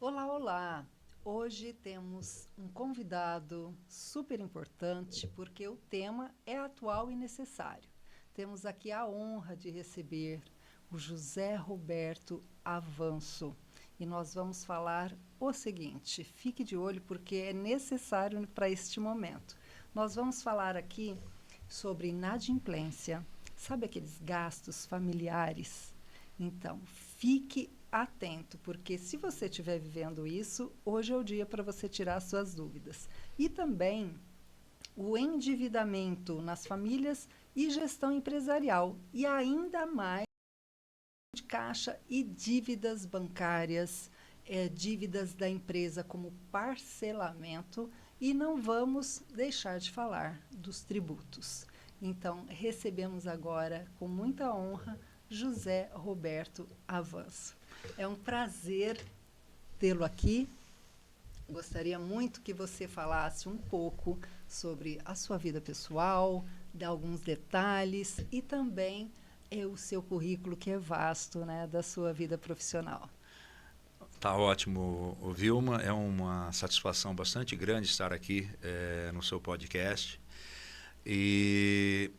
Olá, olá! Hoje temos um convidado super importante porque o tema é atual e necessário. Temos aqui a honra de receber o José Roberto Avanço e nós vamos falar o seguinte: fique de olho porque é necessário para este momento. Nós vamos falar aqui sobre inadimplência, sabe aqueles gastos familiares? Então, fique atento, porque se você estiver vivendo isso, hoje é o dia para você tirar suas dúvidas. E também o endividamento nas famílias e gestão empresarial, e ainda mais de caixa e dívidas bancárias, dívidas da empresa como parcelamento, e não vamos deixar de falar dos tributos. Então, recebemos agora, com muita honra, José Roberto Avanço. É um prazer tê-lo aqui. Gostaria muito que você falasse um pouco sobre a sua vida pessoal, de alguns detalhes e também o seu currículo, que é vasto, né, da sua vida profissional. Tá ótimo, Vilma. É uma satisfação bastante grande estar aqui no seu podcast. E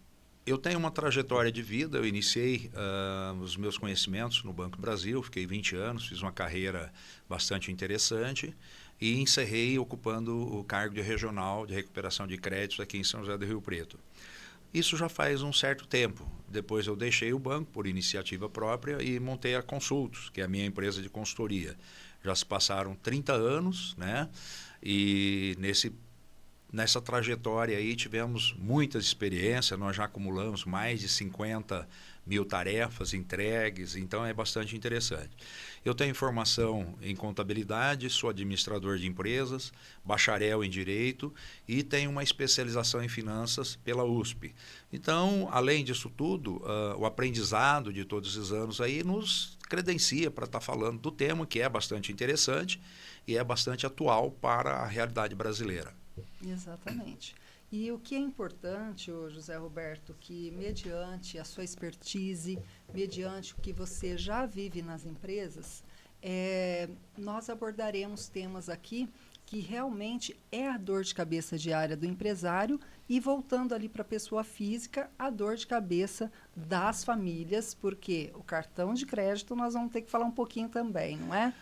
eu tenho uma trajetória de vida. Eu iniciei os meus conhecimentos no Banco do Brasil, fiquei 20 anos, fiz uma carreira bastante interessante e encerrei ocupando o cargo de regional de recuperação de créditos aqui em São José do Rio Preto. Isso já faz um certo tempo. Depois eu deixei o banco por iniciativa própria e montei a Consultos, que é a minha empresa de consultoria. Já se passaram 30 anos, né? E nessa trajetória aí tivemos muitas experiências, nós já acumulamos mais de 50 mil tarefas entregues, então é bastante interessante. Eu tenho formação em contabilidade, sou administrador de empresas, bacharel em direito e tenho uma especialização em finanças pela USP. Então, além disso tudo, o aprendizado de todos esses anos aí nos credencia para estar falando do tema, que é bastante interessante e é bastante atual para a realidade brasileira. Exatamente. E o que é importante, ô José Roberto, que mediante a sua expertise, mediante o que você já vive nas empresas, nós abordaremos temas aqui que realmente é a dor de cabeça diária do empresário e voltando ali para a pessoa física, a dor de cabeça das famílias, porque o cartão de crédito nós vamos ter que falar um pouquinho também, não é?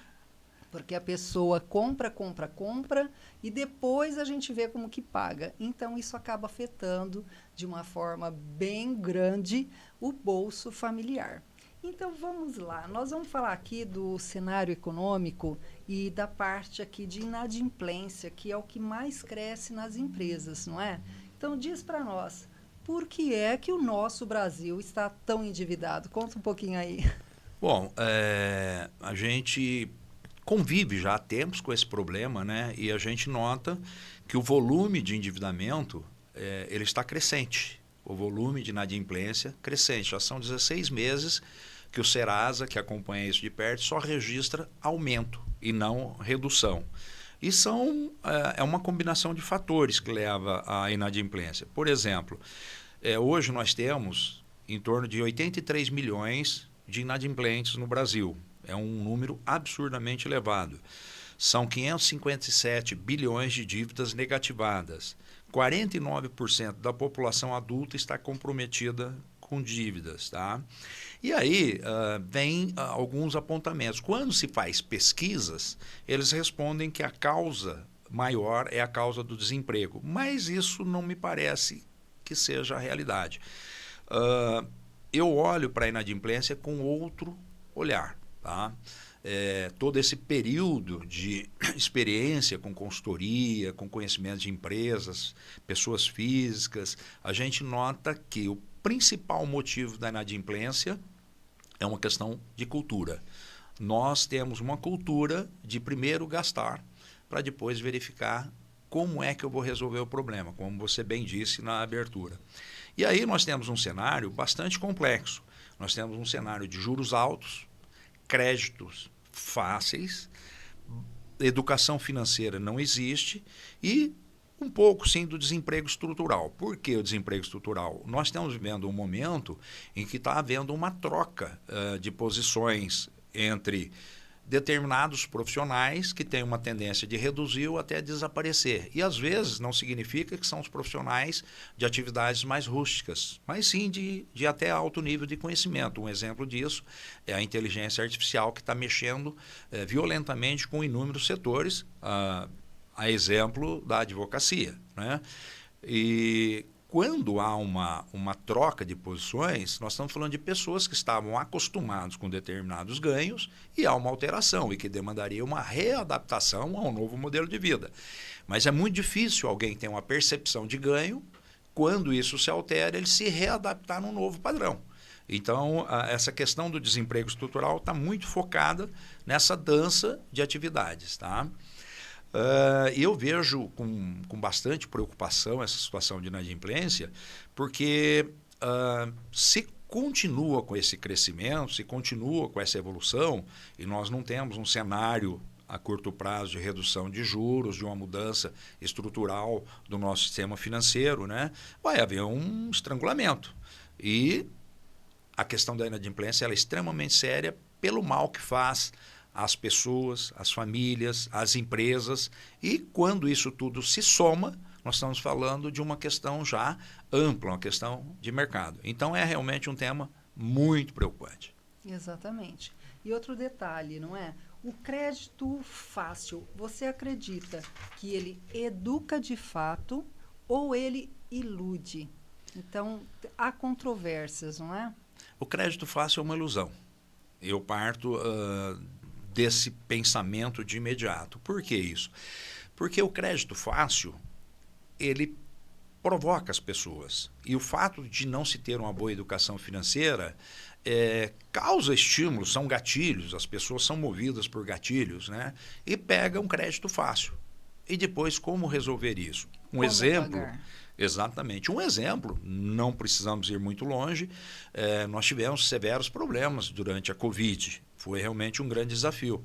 Porque a pessoa compra, compra, compra e depois a gente vê como que paga. Então, isso acaba afetando de uma forma bem grande o bolso familiar. Então, vamos lá. Nós vamos falar aqui do cenário econômico e da parte aqui de inadimplência, que é o que mais cresce nas empresas, não é? Então, diz para nós, por que é que o nosso Brasil está tão endividado? Conta um pouquinho aí. Bom, a gente convive já há tempos com esse problema, né? E a gente nota que o volume de endividamento ele está crescente. O volume de inadimplência crescente. Já são 16 meses que o Serasa, que acompanha isso de perto, só registra aumento e não redução. E é uma combinação de fatores que leva à inadimplência. Por exemplo, hoje nós temos em torno de 83 milhões de inadimplentes no Brasil. É um número absurdamente elevado. São 557 bilhões de dívidas negativadas. 49% da população adulta está comprometida com dívidas. Tá? E aí vem alguns apontamentos. Quando se faz pesquisas, eles respondem que a causa maior é a causa do desemprego. Mas isso não me parece que seja a realidade. Eu olho para a inadimplência com outro olhar. Tá? Todo esse período de experiência com consultoria, com conhecimento de empresas, pessoas físicas, a gente nota que o principal motivo da inadimplência é uma questão de cultura. Nós temos uma cultura de primeiro gastar para depois verificar como é que eu vou resolver o problema, como você bem disse na abertura. E aí nós temos um cenário bastante complexo. Nós temos um cenário de juros altos, créditos fáceis, educação financeira não existe e um pouco, sim, do desemprego estrutural. Por que o desemprego estrutural? Nós estamos vivendo um momento em que está havendo uma troca de posições entre determinados profissionais que têm uma tendência de reduzir ou até desaparecer. E, às vezes, não significa que são os profissionais de atividades mais rústicas, mas sim de até alto nível de conhecimento. Um exemplo disso é a inteligência artificial, que está mexendo violentamente com inúmeros setores, a exemplo da advocacia, né? E quando há uma troca de posições, nós estamos falando de pessoas que estavam acostumadas com determinados ganhos e há uma alteração e que demandaria uma readaptação a um novo modelo de vida. Mas é muito difícil alguém ter uma percepção de ganho, quando isso se altera, ele se readaptar num novo padrão. Então, essa questão do desemprego estrutural está muito focada nessa dança de atividades, tá? E eu vejo com bastante preocupação essa situação de inadimplência, porque se continua com esse crescimento, se continua com essa evolução, e nós não temos um cenário a curto prazo de redução de juros, de uma mudança estrutural do nosso sistema financeiro, né, vai haver um estrangulamento. E a questão da inadimplência ela é extremamente séria pelo mal que faz às pessoas, às famílias, às empresas, e quando isso tudo se soma, nós estamos falando de uma questão já ampla, uma questão de mercado. Então é realmente um tema muito preocupante. Exatamente. E outro detalhe, não é? O crédito fácil, você acredita que ele educa de fato ou ele ilude? Então, há controvérsias, não é? O crédito fácil é uma ilusão. Eu parto desse pensamento de imediato. Por que isso? Porque o crédito fácil, ele provoca as pessoas. E o fato de não se ter uma boa educação financeira causa estímulos, são gatilhos, as pessoas são movidas por gatilhos, né? E pega um crédito fácil. E depois, como resolver isso? Um exemplo... pagar? Exatamente. Um exemplo, não precisamos ir muito longe, nós tivemos severos problemas durante a Covid. Foi realmente um grande desafio.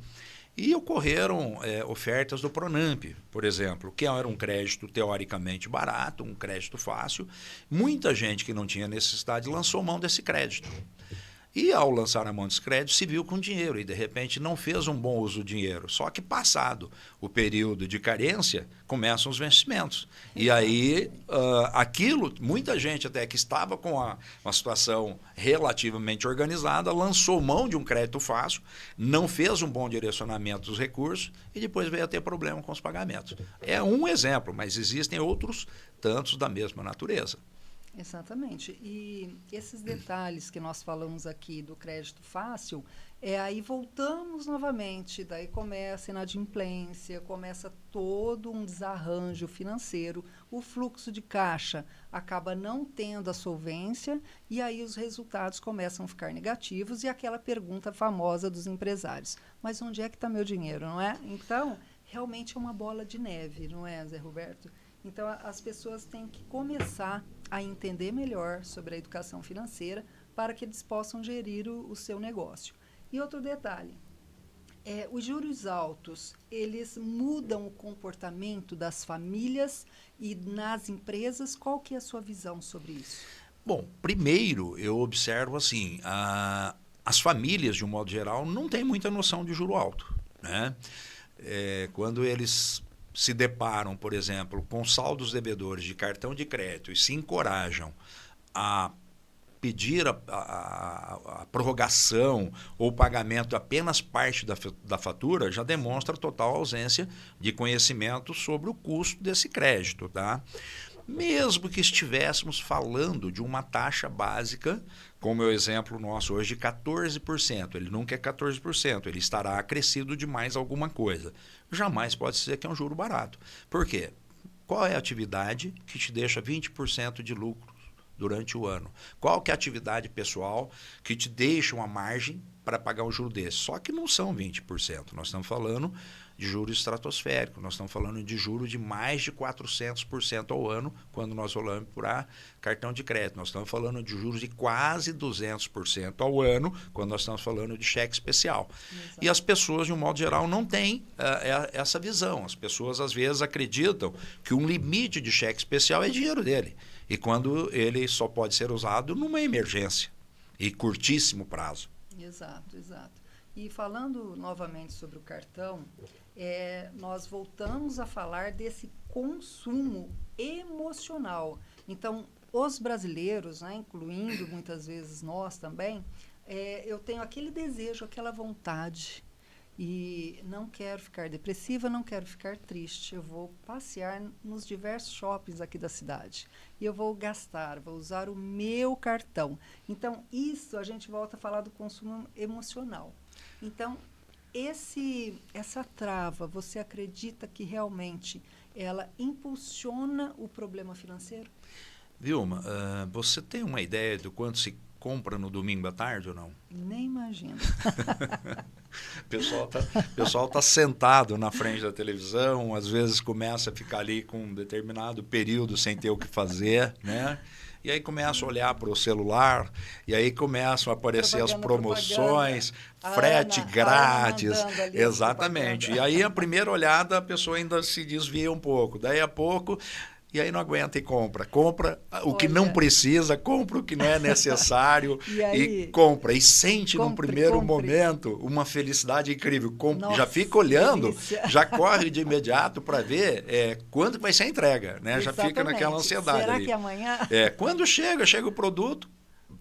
E ocorreram ofertas do Pronamp, por exemplo, que era um crédito teoricamente barato, um crédito fácil. Muita gente que não tinha necessidade lançou mão desse crédito. E ao lançar a mão desse crédito, se viu com dinheiro e, de repente, não fez um bom uso do dinheiro. Só que, passado o período de carência, começam os vencimentos. E aí, aquilo, muita gente até que estava com uma situação relativamente organizada, lançou mão de um crédito fácil, não fez um bom direcionamento dos recursos e depois veio a ter problema com os pagamentos. É um exemplo, mas existem outros tantos da mesma natureza. Exatamente. E esses detalhes que nós falamos aqui do crédito fácil, aí voltamos novamente, daí começa a inadimplência, começa todo um desarranjo financeiro, o fluxo de caixa acaba não tendo a solvência e aí os resultados começam a ficar negativos e aquela pergunta famosa dos empresários, mas onde é que está meu dinheiro, não é? Então, realmente é uma bola de neve, não é, Zé Roberto? Então, as pessoas têm que começar a entender melhor sobre a educação financeira para que eles possam gerir o seu negócio. E outro detalhe, os juros altos, eles mudam o comportamento das famílias e nas empresas. Qual que é a sua visão sobre isso? Bom, primeiro eu observo assim, as famílias, de um modo geral, não têm muita noção de juro alto, né? Quando eles se deparam, por exemplo, com saldos devedores de cartão de crédito e se encorajam a pedir a prorrogação ou pagamento apenas parte da fatura, já demonstra total ausência de conhecimento sobre o custo desse crédito, tá? Mesmo que estivéssemos falando de uma taxa básica, como é o exemplo nosso hoje de 14%, ele nunca é 14%, ele estará acrescido de mais alguma coisa. Jamais pode dizer que é um juro barato. Por quê? Qual é a atividade que te deixa 20% de lucro durante o ano? Qual que é a atividade pessoal que te deixa uma margem para pagar um juro desse? Só que não são 20%, nós estamos falando de juros estratosféricos, nós estamos falando de juros de mais de 400% ao ano quando nós olhamos para cartão de crédito. Nós estamos falando de juros de quase 200% ao ano quando nós estamos falando de cheque especial. Exato. E as pessoas, de um modo geral, não têm essa visão. As pessoas, às vezes, acreditam que um limite de cheque especial é dinheiro dele. E quando ele só pode ser usado numa emergência e curtíssimo prazo. Exato, exato. E falando novamente sobre o cartão, nós voltamos a falar desse consumo emocional. Então, os brasileiros, né, incluindo muitas vezes nós também, eu tenho aquele desejo, aquela vontade e não quero ficar depressiva, não quero ficar triste. Eu vou passear nos diversos shoppings aqui da cidade e eu vou gastar, vou usar o meu cartão. Então, isso a gente volta a falar do consumo emocional. Então, essa trava, você acredita que realmente ela impulsiona o problema financeiro? Vilma, você tem uma ideia do quanto se compra no domingo à tarde ou não? Nem imagino. O pessoal tá sentado na frente da televisão, às vezes começa a ficar ali com um determinado período sem ter o que fazer, né? E aí começa a olhar para o celular, e aí começam a aparecer as promoções, frete grátis. Exatamente. E aí a primeira olhada a pessoa ainda se desvia um pouco. Daí a pouco e aí não aguenta e compra. Compra o que não precisa, compra o que não é necessário e compra. E sente num primeiro momento uma felicidade incrível. Nossa, já fica olhando, delícia. já corre de imediato para ver quando vai ser a entrega. Né? Já fica naquela ansiedade. Será ali. Que amanhã? Quando chega o produto,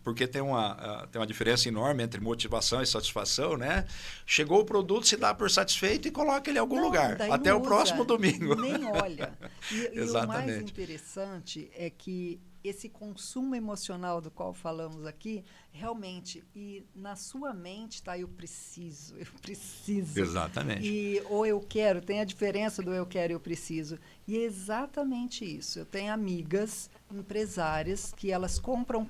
porque tem uma diferença enorme entre motivação e satisfação, né? Chegou o produto, se dá por satisfeito e coloca ele em algum lugar. Até o próximo domingo. Nem olha. E o mais interessante é que esse consumo emocional do qual falamos aqui, realmente, e na sua mente está eu preciso. Exatamente. Ou eu quero, tem a diferença do eu quero e eu preciso. E é exatamente isso. Eu tenho amigas empresárias que elas compram.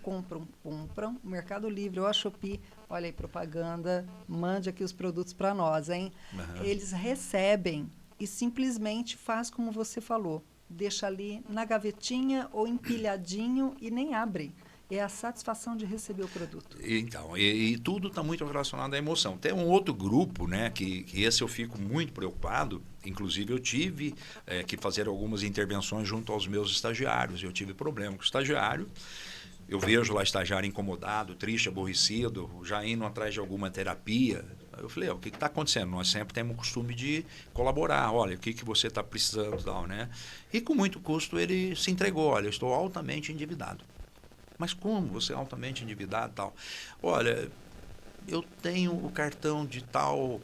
O Mercado Livre ou a Shopee, olha aí, propaganda, mande aqui os produtos para nós, hein? Uhum. Eles recebem e simplesmente faz como você falou. Deixa ali na gavetinha ou empilhadinho e nem abre. É a satisfação de receber o produto. Então, e tudo está muito relacionado à emoção. Tem um outro grupo, né, que esse eu fico muito preocupado. Inclusive, eu tive que fazer algumas intervenções junto aos meus estagiários. Eu tive problema com o estagiário. Eu vejo lá estagiário incomodado, triste, aborrecido, já indo atrás de alguma terapia. Eu falei, o que está acontecendo? Nós sempre temos o costume de colaborar. Olha, o que você está precisando e tal, né? E com muito custo ele se entregou. Olha, eu estou altamente endividado. Mas como você é altamente endividado e tal? Olha, eu tenho o cartão de tal,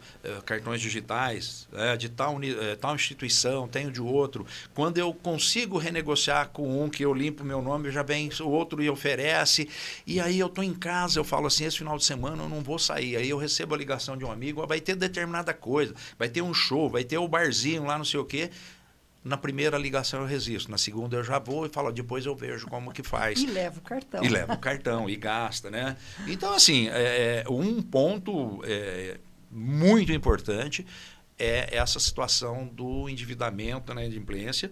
cartões digitais, de tal instituição, tenho de outro. Quando eu consigo renegociar com um que eu limpo meu nome, já vem o outro e oferece. E aí eu estou em casa, eu falo assim, esse final de semana eu não vou sair. Aí eu recebo a ligação de um amigo, vai ter determinada coisa, vai ter um show, vai ter o barzinho lá, não sei o quê. Na primeira ligação eu resisto, na segunda eu já vou e falo, depois eu vejo como que faz. E leva o cartão. E leva o cartão, e gasta, né? Então, assim, um ponto muito importante é essa situação do endividamento, na inadimplência.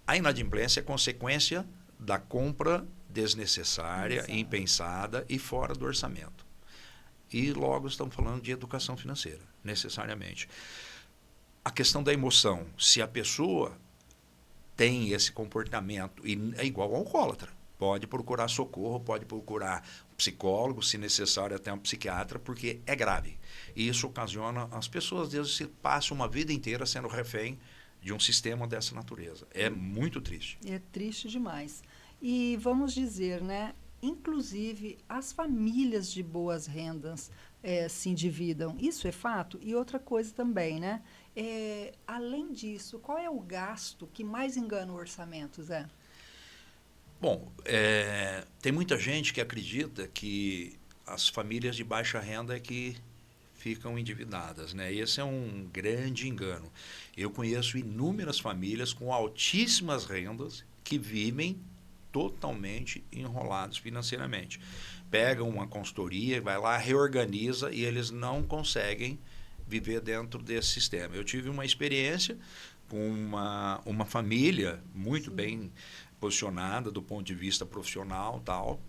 A inadimplência é consequência da compra desnecessária, impensada e fora do orçamento. E logo estamos falando de educação financeira, necessariamente. A questão da emoção, se a pessoa tem esse comportamento, e é igual ao alcoólatra, pode procurar socorro, pode procurar um psicólogo, se necessário até um psiquiatra, porque é grave. E isso ocasiona, as pessoas às vezes se passam uma vida inteira sendo refém de um sistema dessa natureza. É muito triste. É triste demais. E vamos dizer, né, inclusive as famílias de boas rendas se endividam. Isso é fato? E outra coisa também, né? Além disso, qual é o gasto que mais engana o orçamento, Zé? Bom, tem muita gente que acredita que as famílias de baixa renda é que ficam endividadas, né? Esse é um grande engano. Eu conheço inúmeras famílias com altíssimas rendas que vivem totalmente enrolados financeiramente. Pegam uma consultoria, vai lá, reorganiza e eles não conseguem viver dentro desse sistema. Eu tive uma experiência com uma família muito bem posicionada do ponto de vista profissional tal.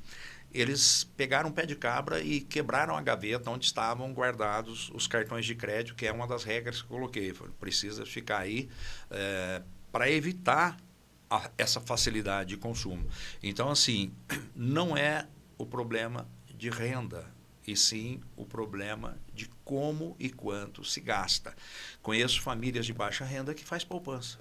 Eles pegaram um pé de cabra e quebraram a gaveta onde estavam guardados os cartões de crédito, que é uma das regras que eu coloquei. Precisa ficar aí para evitar essa facilidade de consumo. Então, assim, não é o problema de renda, e sim o problema de como e quanto se gasta. Conheço famílias de baixa renda que faz poupança,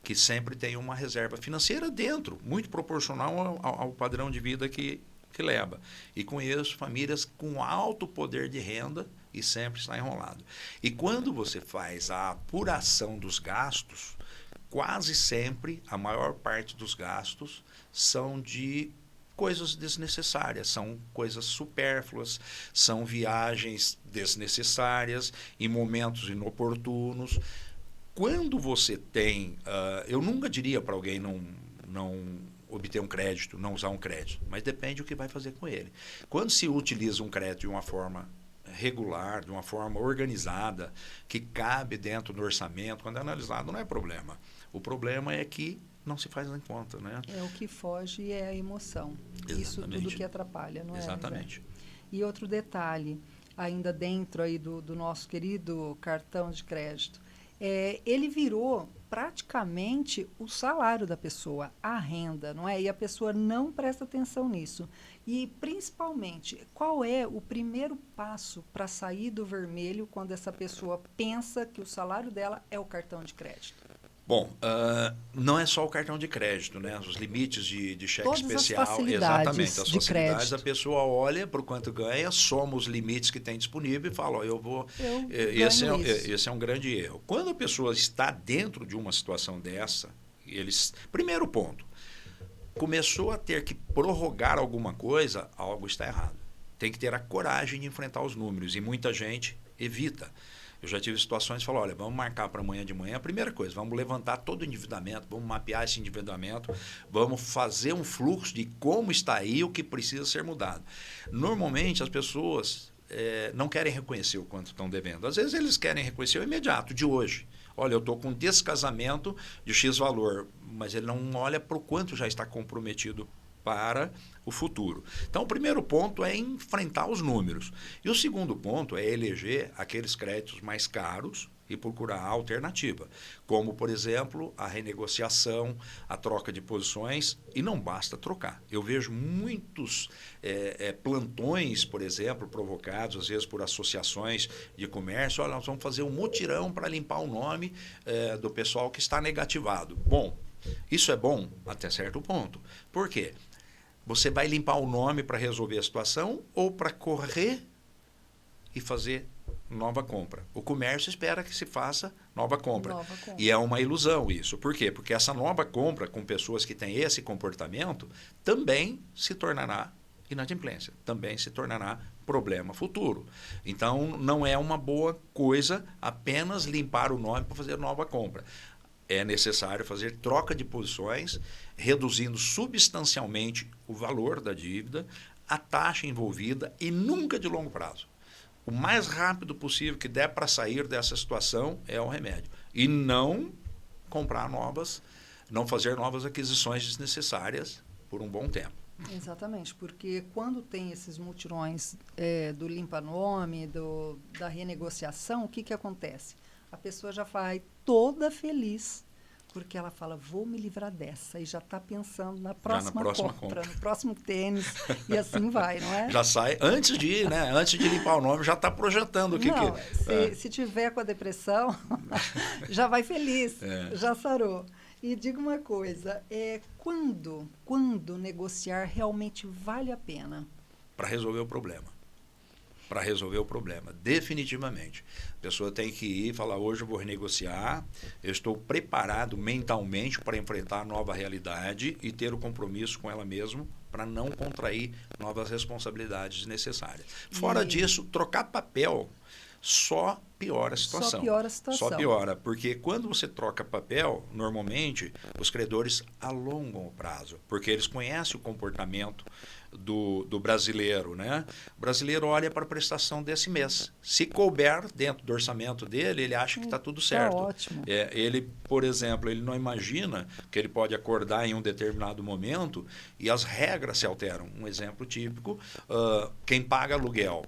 que sempre tem uma reserva financeira dentro, muito proporcional ao padrão de vida que leva. E conheço famílias com alto poder de renda e sempre está enrolado. E quando você faz a apuração dos gastos, quase sempre a maior parte dos gastos são de coisas desnecessárias, são coisas supérfluas, são viagens desnecessárias, em momentos inoportunos. Quando você tem... eu nunca diria para alguém não obter um crédito, não usar um crédito, mas depende do que vai fazer com ele. Quando se utiliza um crédito de uma forma regular, de uma forma organizada, que cabe dentro do orçamento, quando é analisado, não é problema. O problema é que não se faz em conta, né? É o que foge é a emoção. Exatamente. Isso tudo que atrapalha, não é? Exatamente. E outro detalhe, ainda dentro aí do nosso querido cartão de crédito, ele virou praticamente o salário da pessoa, a renda, não é? E a pessoa não presta atenção nisso. E, principalmente, qual é o primeiro passo para sair do vermelho quando essa pessoa pensa que o salário dela é o cartão de crédito? Bom, não é só o cartão de crédito, né? Os limites de cheque Todas especial, as facilidades exatamente, as de facilidades, crédito. a pessoa olha para o quanto ganha, soma os limites que tem disponível e fala, esse é um grande erro. Quando a pessoa está dentro de uma situação dessa, primeiro ponto, começou a ter que prorrogar alguma coisa, algo está errado. Tem que ter a coragem de enfrentar os números e muita gente evita. Eu já tive situações que falam, olha, vamos marcar para amanhã de manhã. A primeira coisa, vamos levantar todo o endividamento, vamos mapear esse endividamento, vamos fazer um fluxo de como está aí, o que precisa ser mudado. Normalmente, as pessoas não querem reconhecer o quanto estão devendo. Às vezes, eles querem reconhecer o imediato, de hoje. Olha, eu estou com um descasamento de X valor, mas ele não olha para o quanto já está comprometido para o futuro. Então, o primeiro ponto é enfrentar os números. E o segundo ponto é eleger aqueles créditos mais caros e procurar a alternativa, como, por exemplo, a renegociação, a troca de posições, e não basta trocar. Eu vejo muitos plantões, por exemplo, provocados, às vezes, por associações de comércio. Olha, nós vamos fazer um mutirão para limpar o nome do pessoal que está negativado. Bom, isso é bom até certo ponto. Por quê? Você vai limpar o nome para resolver a situação ou para correr e fazer nova compra? O comércio espera que se faça nova compra. E é uma ilusão isso. Por quê? Porque essa nova compra com pessoas que têm esse comportamento também se tornará inadimplência, também se tornará problema futuro. Então, não é uma boa coisa apenas limpar o nome para fazer nova compra. É necessário fazer troca de posições, reduzindo substancialmente o valor da dívida, a taxa envolvida e nunca de longo prazo. O mais rápido possível que der para sair dessa situação é o remédio. E não comprar não fazer novas aquisições desnecessárias por um bom tempo. Exatamente, porque quando tem esses mutirões do limpa-nome, da renegociação, o que acontece? A pessoa já vai toda feliz, porque ela fala, vou me livrar dessa, e já está pensando na próxima compra, no próximo tênis, e assim vai, não é? Já sai, antes de limpar o nome, já está projetando o que... Não, se tiver com a depressão, já vai feliz, já sarou. E diga uma coisa, quando negociar realmente vale a pena? Para resolver o problema. Para resolver o problema, definitivamente. A pessoa tem que ir e falar, hoje eu vou renegociar, eu estou preparado mentalmente para enfrentar a nova realidade e ter o compromisso com ela mesma para não contrair novas responsabilidades necessárias. Fora disso, trocar papel só piora a situação. Só piora a situação. Só piora, porque quando você troca papel, normalmente os credores alongam o prazo, porque eles conhecem o comportamento do brasileiro, né? O brasileiro olha para a prestação desse mês. Se couber dentro do orçamento dele, ele acha que está tudo certo. Tá ótimo. Ele, por exemplo, ele não imagina que ele pode acordar em um determinado momento e as regras se alteram. Um exemplo típico, quem paga aluguel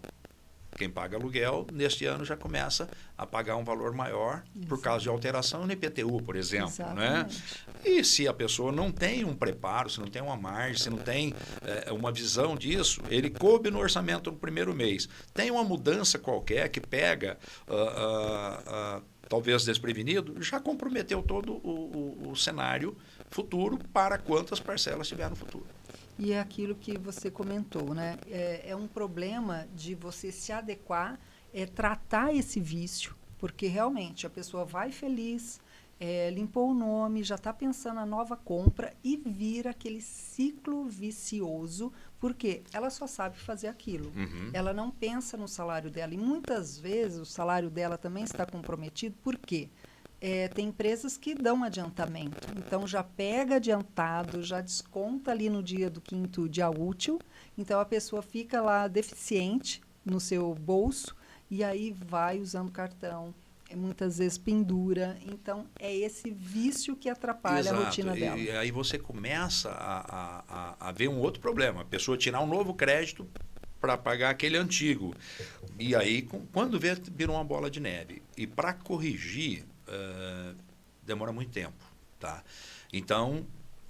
Quem paga aluguel, neste ano já começa a pagar um valor maior por causa de alteração no IPTU, por exemplo. Né? E se a pessoa não tem um preparo, se não tem uma margem, se não tem uma visão disso, ele coube no orçamento no primeiro mês. Tem uma mudança qualquer que pega, talvez desprevenido, já comprometeu todo o cenário futuro para quantas parcelas tiver no futuro. E é aquilo que você comentou, né? É um problema de você se adequar, tratar esse vício, porque realmente a pessoa vai feliz, limpou o nome, já está pensando na nova compra e vira aquele ciclo vicioso, porque ela só sabe fazer aquilo. Uhum. Ela não pensa no salário dela. E muitas vezes o salário dela também está comprometido, por quê? Tem empresas que dão adiantamento. Então, já pega adiantado, já desconta ali no dia do 5º dia útil. Então, a pessoa fica lá deficiente no seu bolso e aí vai usando cartão. Muitas vezes pendura. Então, é esse vício que atrapalha Exato. A rotina dela. E aí você começa a ver um outro problema. A pessoa tirar um novo crédito para pagar aquele antigo. E aí, quando vira uma bola de neve. E para corrigir, demora muito tempo. Tá? Então,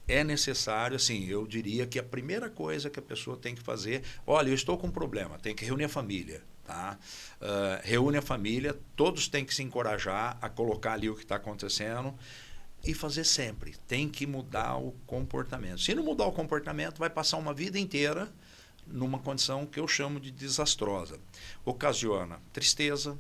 é necessário, assim, eu diria que a primeira coisa que a pessoa tem que fazer, olha, eu estou com um problema, tem que reunir a família. Tá? Reúne a família, todos têm que se encorajar a colocar ali o que está acontecendo e fazer sempre. Tem que mudar o comportamento. Se não mudar o comportamento, vai passar uma vida inteira numa condição que eu chamo de desastrosa. Ocasiona tristeza,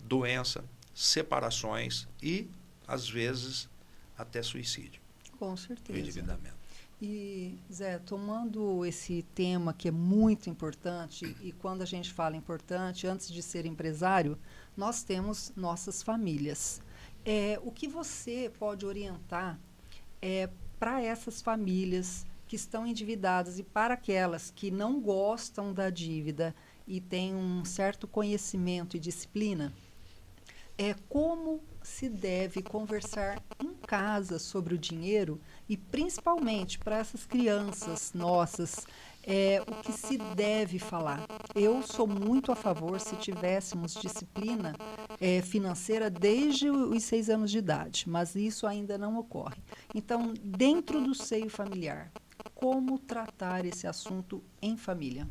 doença, separações e, às vezes, até suicídio. Com certeza. Endividamento. E, Zé, tomando esse tema que é muito importante, e quando a gente fala importante, antes de ser empresário, nós temos nossas famílias. O que você pode orientar para essas famílias que estão endividadas e para aquelas que não gostam da dívida e têm um certo conhecimento e disciplina? Como se deve conversar em casa sobre o dinheiro e, principalmente, para essas crianças nossas, o que se deve falar. Eu sou muito a favor se tivéssemos disciplina financeira desde os 6 anos de idade, mas isso ainda não ocorre. Então, dentro do seio familiar, como tratar esse assunto em família?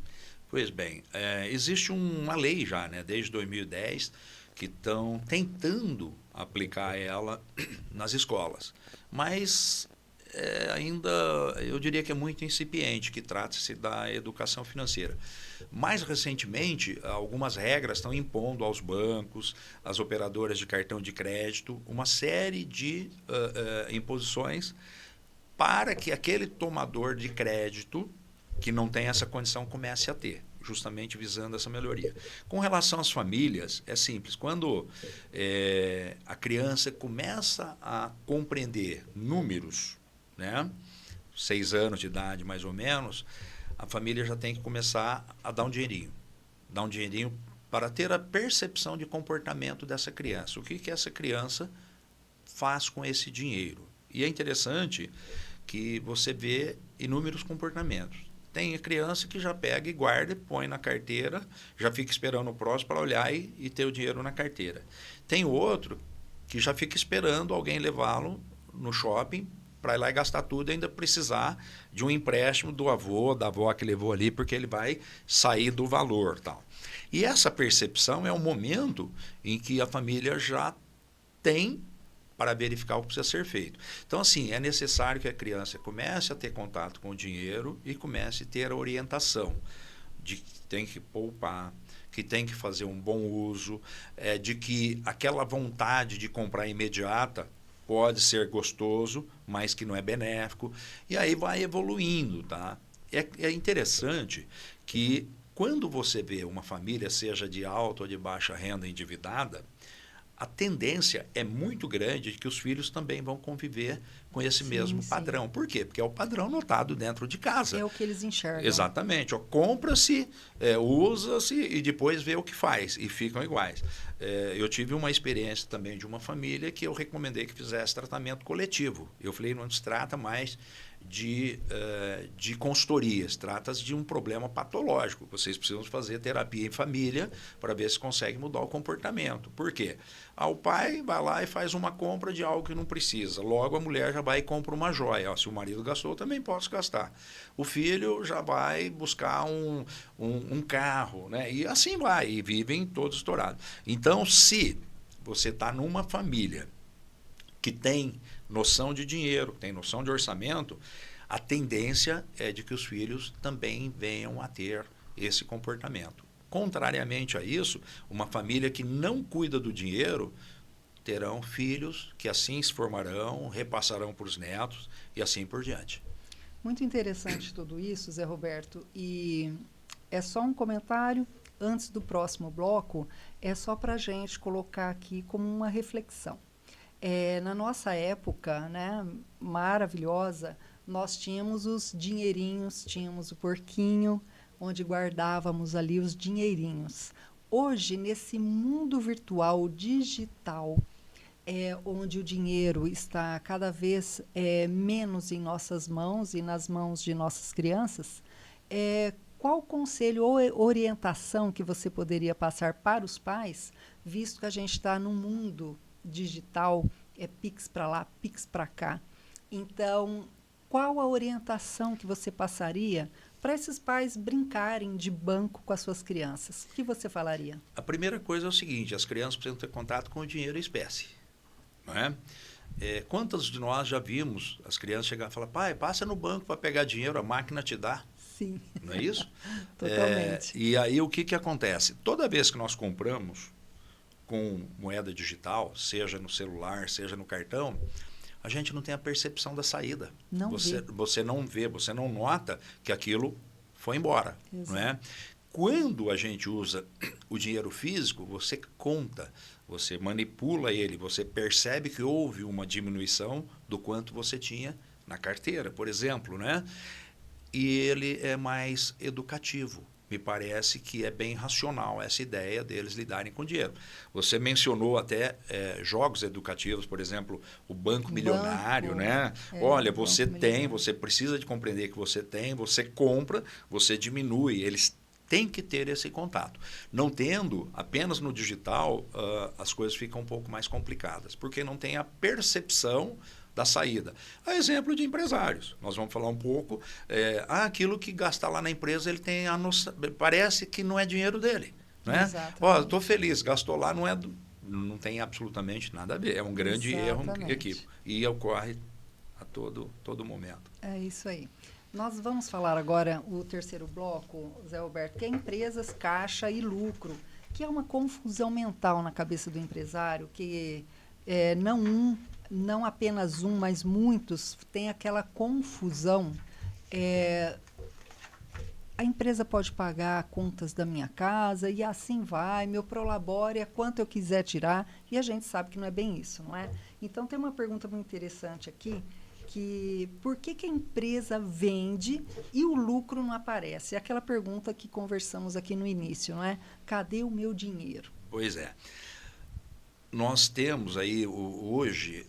Pois bem, existe uma lei já, né, desde 2010, que estão tentando aplicar ela nas escolas. Mas ainda, eu diria que é muito incipiente, que trata-se da educação financeira. Mais recentemente, algumas regras estão impondo aos bancos, às operadoras de cartão de crédito, uma série de imposições para que aquele tomador de crédito que não tem essa condição comece a ter, justamente visando essa melhoria. Com relação às famílias, é simples. Quando a criança começa a compreender números, né, 6 anos de idade mais ou menos, a família já tem que começar a dar um dinheirinho. Dar um dinheirinho para ter a percepção de comportamento dessa criança. O que essa criança faz com esse dinheiro. E é interessante que você vê inúmeros comportamentos. Tem a criança que já pega e guarda, põe na carteira, já fica esperando o próximo para olhar e ter o dinheiro na carteira. Tem outro que já fica esperando alguém levá-lo no shopping para ir lá e gastar tudo e ainda precisar de um empréstimo do avô, da avó que levou ali, porque ele vai sair do valor. Tal. E essa percepção é um momento em que a família já tem para verificar o que precisa ser feito. Então, assim, é necessário que a criança comece a ter contato com o dinheiro e comece a ter a orientação de que tem que poupar, que tem que fazer um bom uso, de que aquela vontade de comprar imediata pode ser gostoso, mas que não é benéfico. E aí vai evoluindo, tá? É interessante que quando você vê uma família, seja de alta ou de baixa renda endividada, a tendência é muito grande de que os filhos também vão conviver com com esse Sim, mesmo sim. padrão. Por quê? Porque é o padrão notado dentro de casa. É o que eles enxergam. Exatamente. Ó, compra-se, usa-se e depois vê o que faz. E ficam iguais. Eu tive uma experiência também de uma família que eu recomendei que fizesse tratamento coletivo. Eu falei, não se trata mais de consultorias, trata-se de um problema patológico. Vocês precisam fazer terapia em família para ver se consegue mudar o comportamento. Por quê? O pai vai lá e faz uma compra de algo que não precisa. Logo, a mulher já vai e compra uma joia. Se o marido gastou, eu também posso gastar. O filho já vai buscar um carro, né? E assim vai, e vivem todos estourados. Então, se você está numa família que tem noção de dinheiro, tem noção de orçamento, a tendência é de que os filhos também venham a ter esse comportamento. Contrariamente a isso, uma família que não cuida do dinheiro terão filhos que assim se formarão, repassarão para os netos e assim por diante. Muito interessante tudo isso, Zé Roberto. E é só um comentário antes do próximo bloco, é só para a gente colocar aqui como uma reflexão. Na nossa época, né, maravilhosa, nós tínhamos os dinheirinhos, tínhamos o porquinho, onde guardávamos ali os dinheirinhos. Hoje, nesse mundo virtual, digital, onde o dinheiro está cada vez menos em nossas mãos e nas mãos de nossas crianças, qual conselho ou orientação que você poderia passar para os pais, visto que a gente está num mundo digital, Pix para lá, Pix para cá. Então, qual a orientação que você passaria para esses pais brincarem de banco com as suas crianças? O que você falaria? A primeira coisa é o seguinte, as crianças precisam ter contato com o dinheiro em espécie. Não é? Quantas de nós já vimos as crianças chegar e falar, pai, passa no banco para pegar dinheiro, a máquina te dá. Sim. Não é isso? Totalmente. E aí o que acontece? Toda vez que nós compramos com moeda digital, seja no celular, seja no cartão, a gente não tem a percepção da saída. Você não vê, você não nota que aquilo foi embora. Não é? Quando a gente usa o dinheiro físico, você conta, você manipula ele, você percebe que houve uma diminuição do quanto você tinha na carteira, por exemplo, né? E ele é mais educativo. Me parece que é bem racional essa ideia deles lidarem com dinheiro. Você mencionou até jogos educativos, por exemplo, o Banco Milionário, né? Olha, você tem, você precisa de compreender que você tem, você compra, você diminui. Eles têm que ter esse contato. Não tendo, apenas no digital, as coisas ficam um pouco mais complicadas, porque não tem a percepção da saída. A exemplo de empresários. Nós vamos falar um pouco, aquilo que gasta lá na empresa, ele tem a noção, parece que não é dinheiro dele. Né? Estou feliz, gastou lá, não tem absolutamente nada a ver. É um grande erro equívoco. E ocorre a todo momento. É isso aí. Nós vamos falar agora o terceiro bloco, Zé Roberto, que é empresas, caixa e lucro, que é uma confusão mental na cabeça do empresário, que não apenas um, mas muitos têm aquela confusão. A empresa pode pagar contas da minha casa e assim vai, meu prolabore é quanto eu quiser tirar, e a gente sabe que não é bem isso, não é? Então, tem uma pergunta muito interessante aqui, que por que a empresa vende e o lucro não aparece? É aquela pergunta que conversamos aqui no início, não é? Cadê o meu dinheiro? Pois é. Nós temos aí hoje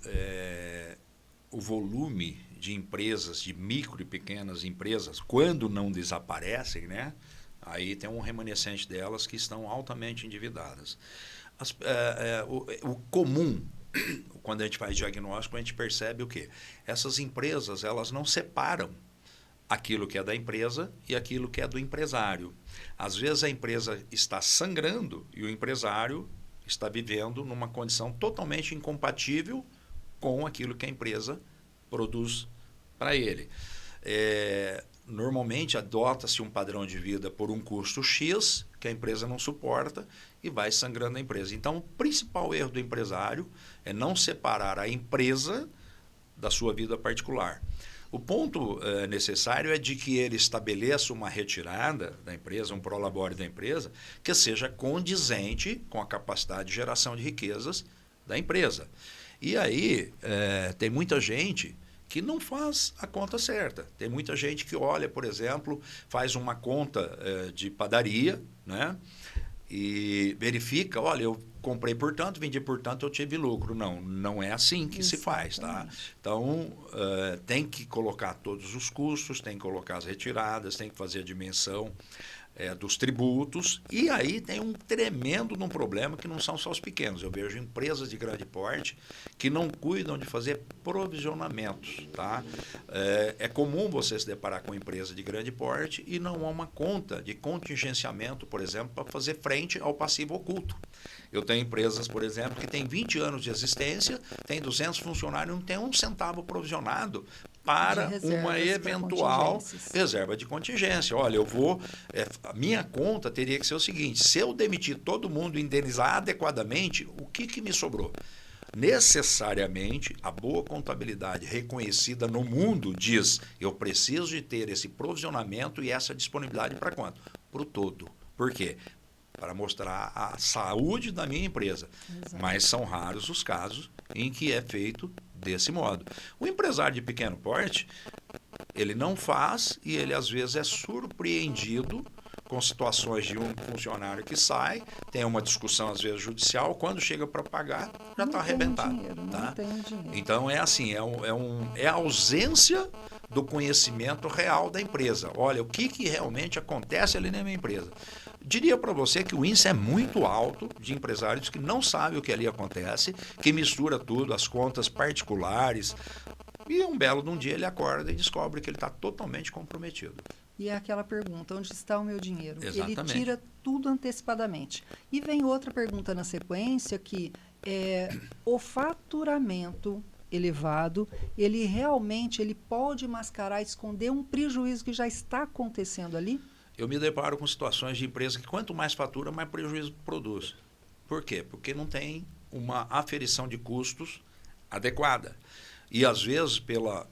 o volume de empresas, de micro e pequenas empresas, quando não desaparecem, né? Aí tem um remanescente delas que estão altamente endividadas. O comum, quando a gente faz diagnóstico, a gente percebe o quê? Essas empresas, elas não separam aquilo que é da empresa e aquilo que é do empresário. Às vezes a empresa está sangrando e o empresário está vivendo numa condição totalmente incompatível com aquilo que a empresa produz para ele. Normalmente adota-se um padrão de vida por um custo X que a empresa não suporta e vai sangrando a empresa. Então, o principal erro do empresário é não separar a empresa da sua vida particular. O ponto necessário é de que ele estabeleça uma retirada da empresa, um prolabore da empresa, que seja condizente com a capacidade de geração de riquezas da empresa. E aí tem muita gente que não faz a conta certa. Tem muita gente que olha, por exemplo, faz uma conta de padaria, né? E verifica, olha, eu comprei por tanto, vendi por tanto, eu tive lucro. Não, não é assim que se faz, tá? Então, tem que colocar todos os custos, tem que colocar as retiradas, tem que fazer a dimensão dos tributos, e aí tem um tremendo problema que não são só os pequenos. Eu vejo empresas de grande porte que não cuidam de fazer provisionamentos. Tá? É comum você se deparar com uma empresa de grande porte e não há uma conta de contingenciamento, por exemplo, para fazer frente ao passivo oculto. Eu tenho empresas, por exemplo, que têm 20 anos de existência, tem 200 funcionários, não tem um centavo provisionado para uma eventual reserva de contingência. Olha, a minha conta teria que ser o seguinte: se eu demitir todo mundo e indenizar adequadamente, o que me sobrou? Necessariamente, a boa contabilidade reconhecida no mundo diz: eu preciso de ter esse provisionamento e essa disponibilidade para quanto? Para o todo. Por quê? Para mostrar a saúde da minha empresa. Exato. Mas são raros os casos em que é feito desse modo. O empresário de pequeno porte, ele não faz e ele às vezes é surpreendido com situações de um funcionário que sai, tem uma discussão às vezes judicial, quando chega para pagar, já está arrebentado. Tá? Então é assim, é a ausência do conhecimento real da empresa. Olha, o que realmente acontece ali na minha empresa. Diria para você que o índice é muito alto de empresários que não sabem o que ali acontece, que mistura tudo, as contas particulares, e um belo de um dia ele acorda e descobre que ele está totalmente comprometido. E é aquela pergunta: onde está o meu dinheiro? Exatamente. Ele tira tudo antecipadamente. E vem outra pergunta na sequência, que é o faturamento elevado, ele realmente pode mascarar, esconder um prejuízo que já está acontecendo ali? Eu me deparo com situações de empresa que quanto mais fatura, mais prejuízo produz. Por quê? Porque não tem uma aferição de custos adequada. E às vezes pela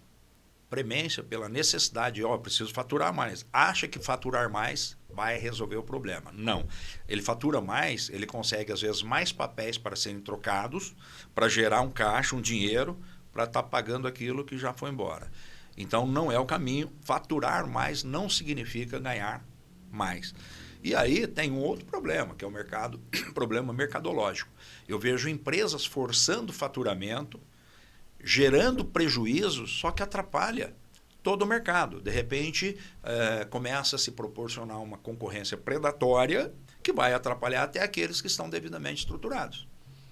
premência, pela necessidade, preciso faturar mais. Acha que faturar mais vai resolver o problema. Não. Ele fatura mais, ele consegue às vezes mais papéis para serem trocados, para gerar um caixa, um dinheiro, para estar pagando aquilo que já foi embora. Então não é o caminho. Faturar mais não significa ganhar mais. E aí tem um outro problema, que é o problema mercadológico. Eu vejo empresas forçando faturamento, gerando prejuízos, só que atrapalha todo o mercado. De repente, começa a se proporcionar uma concorrência predatória que vai atrapalhar até aqueles que estão devidamente estruturados.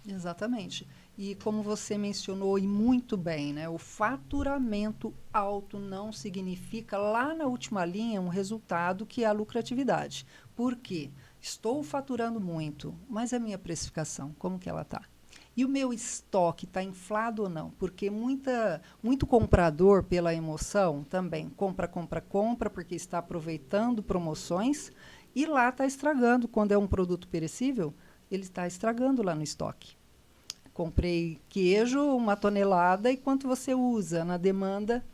Exatamente. E como você mencionou, e muito bem, né, o faturamento alto não significa, lá na última linha, um resultado que é a lucratividade. Por quê? Estou faturando muito, mas a minha precificação, como que ela está? E o meu estoque está inflado ou não? Porque muito comprador, pela emoção, também compra, porque está aproveitando promoções, e lá está estragando. Quando é um produto perecível, ele está estragando lá no estoque. Comprei queijo, 1 tonelada, e quanto você usa na demanda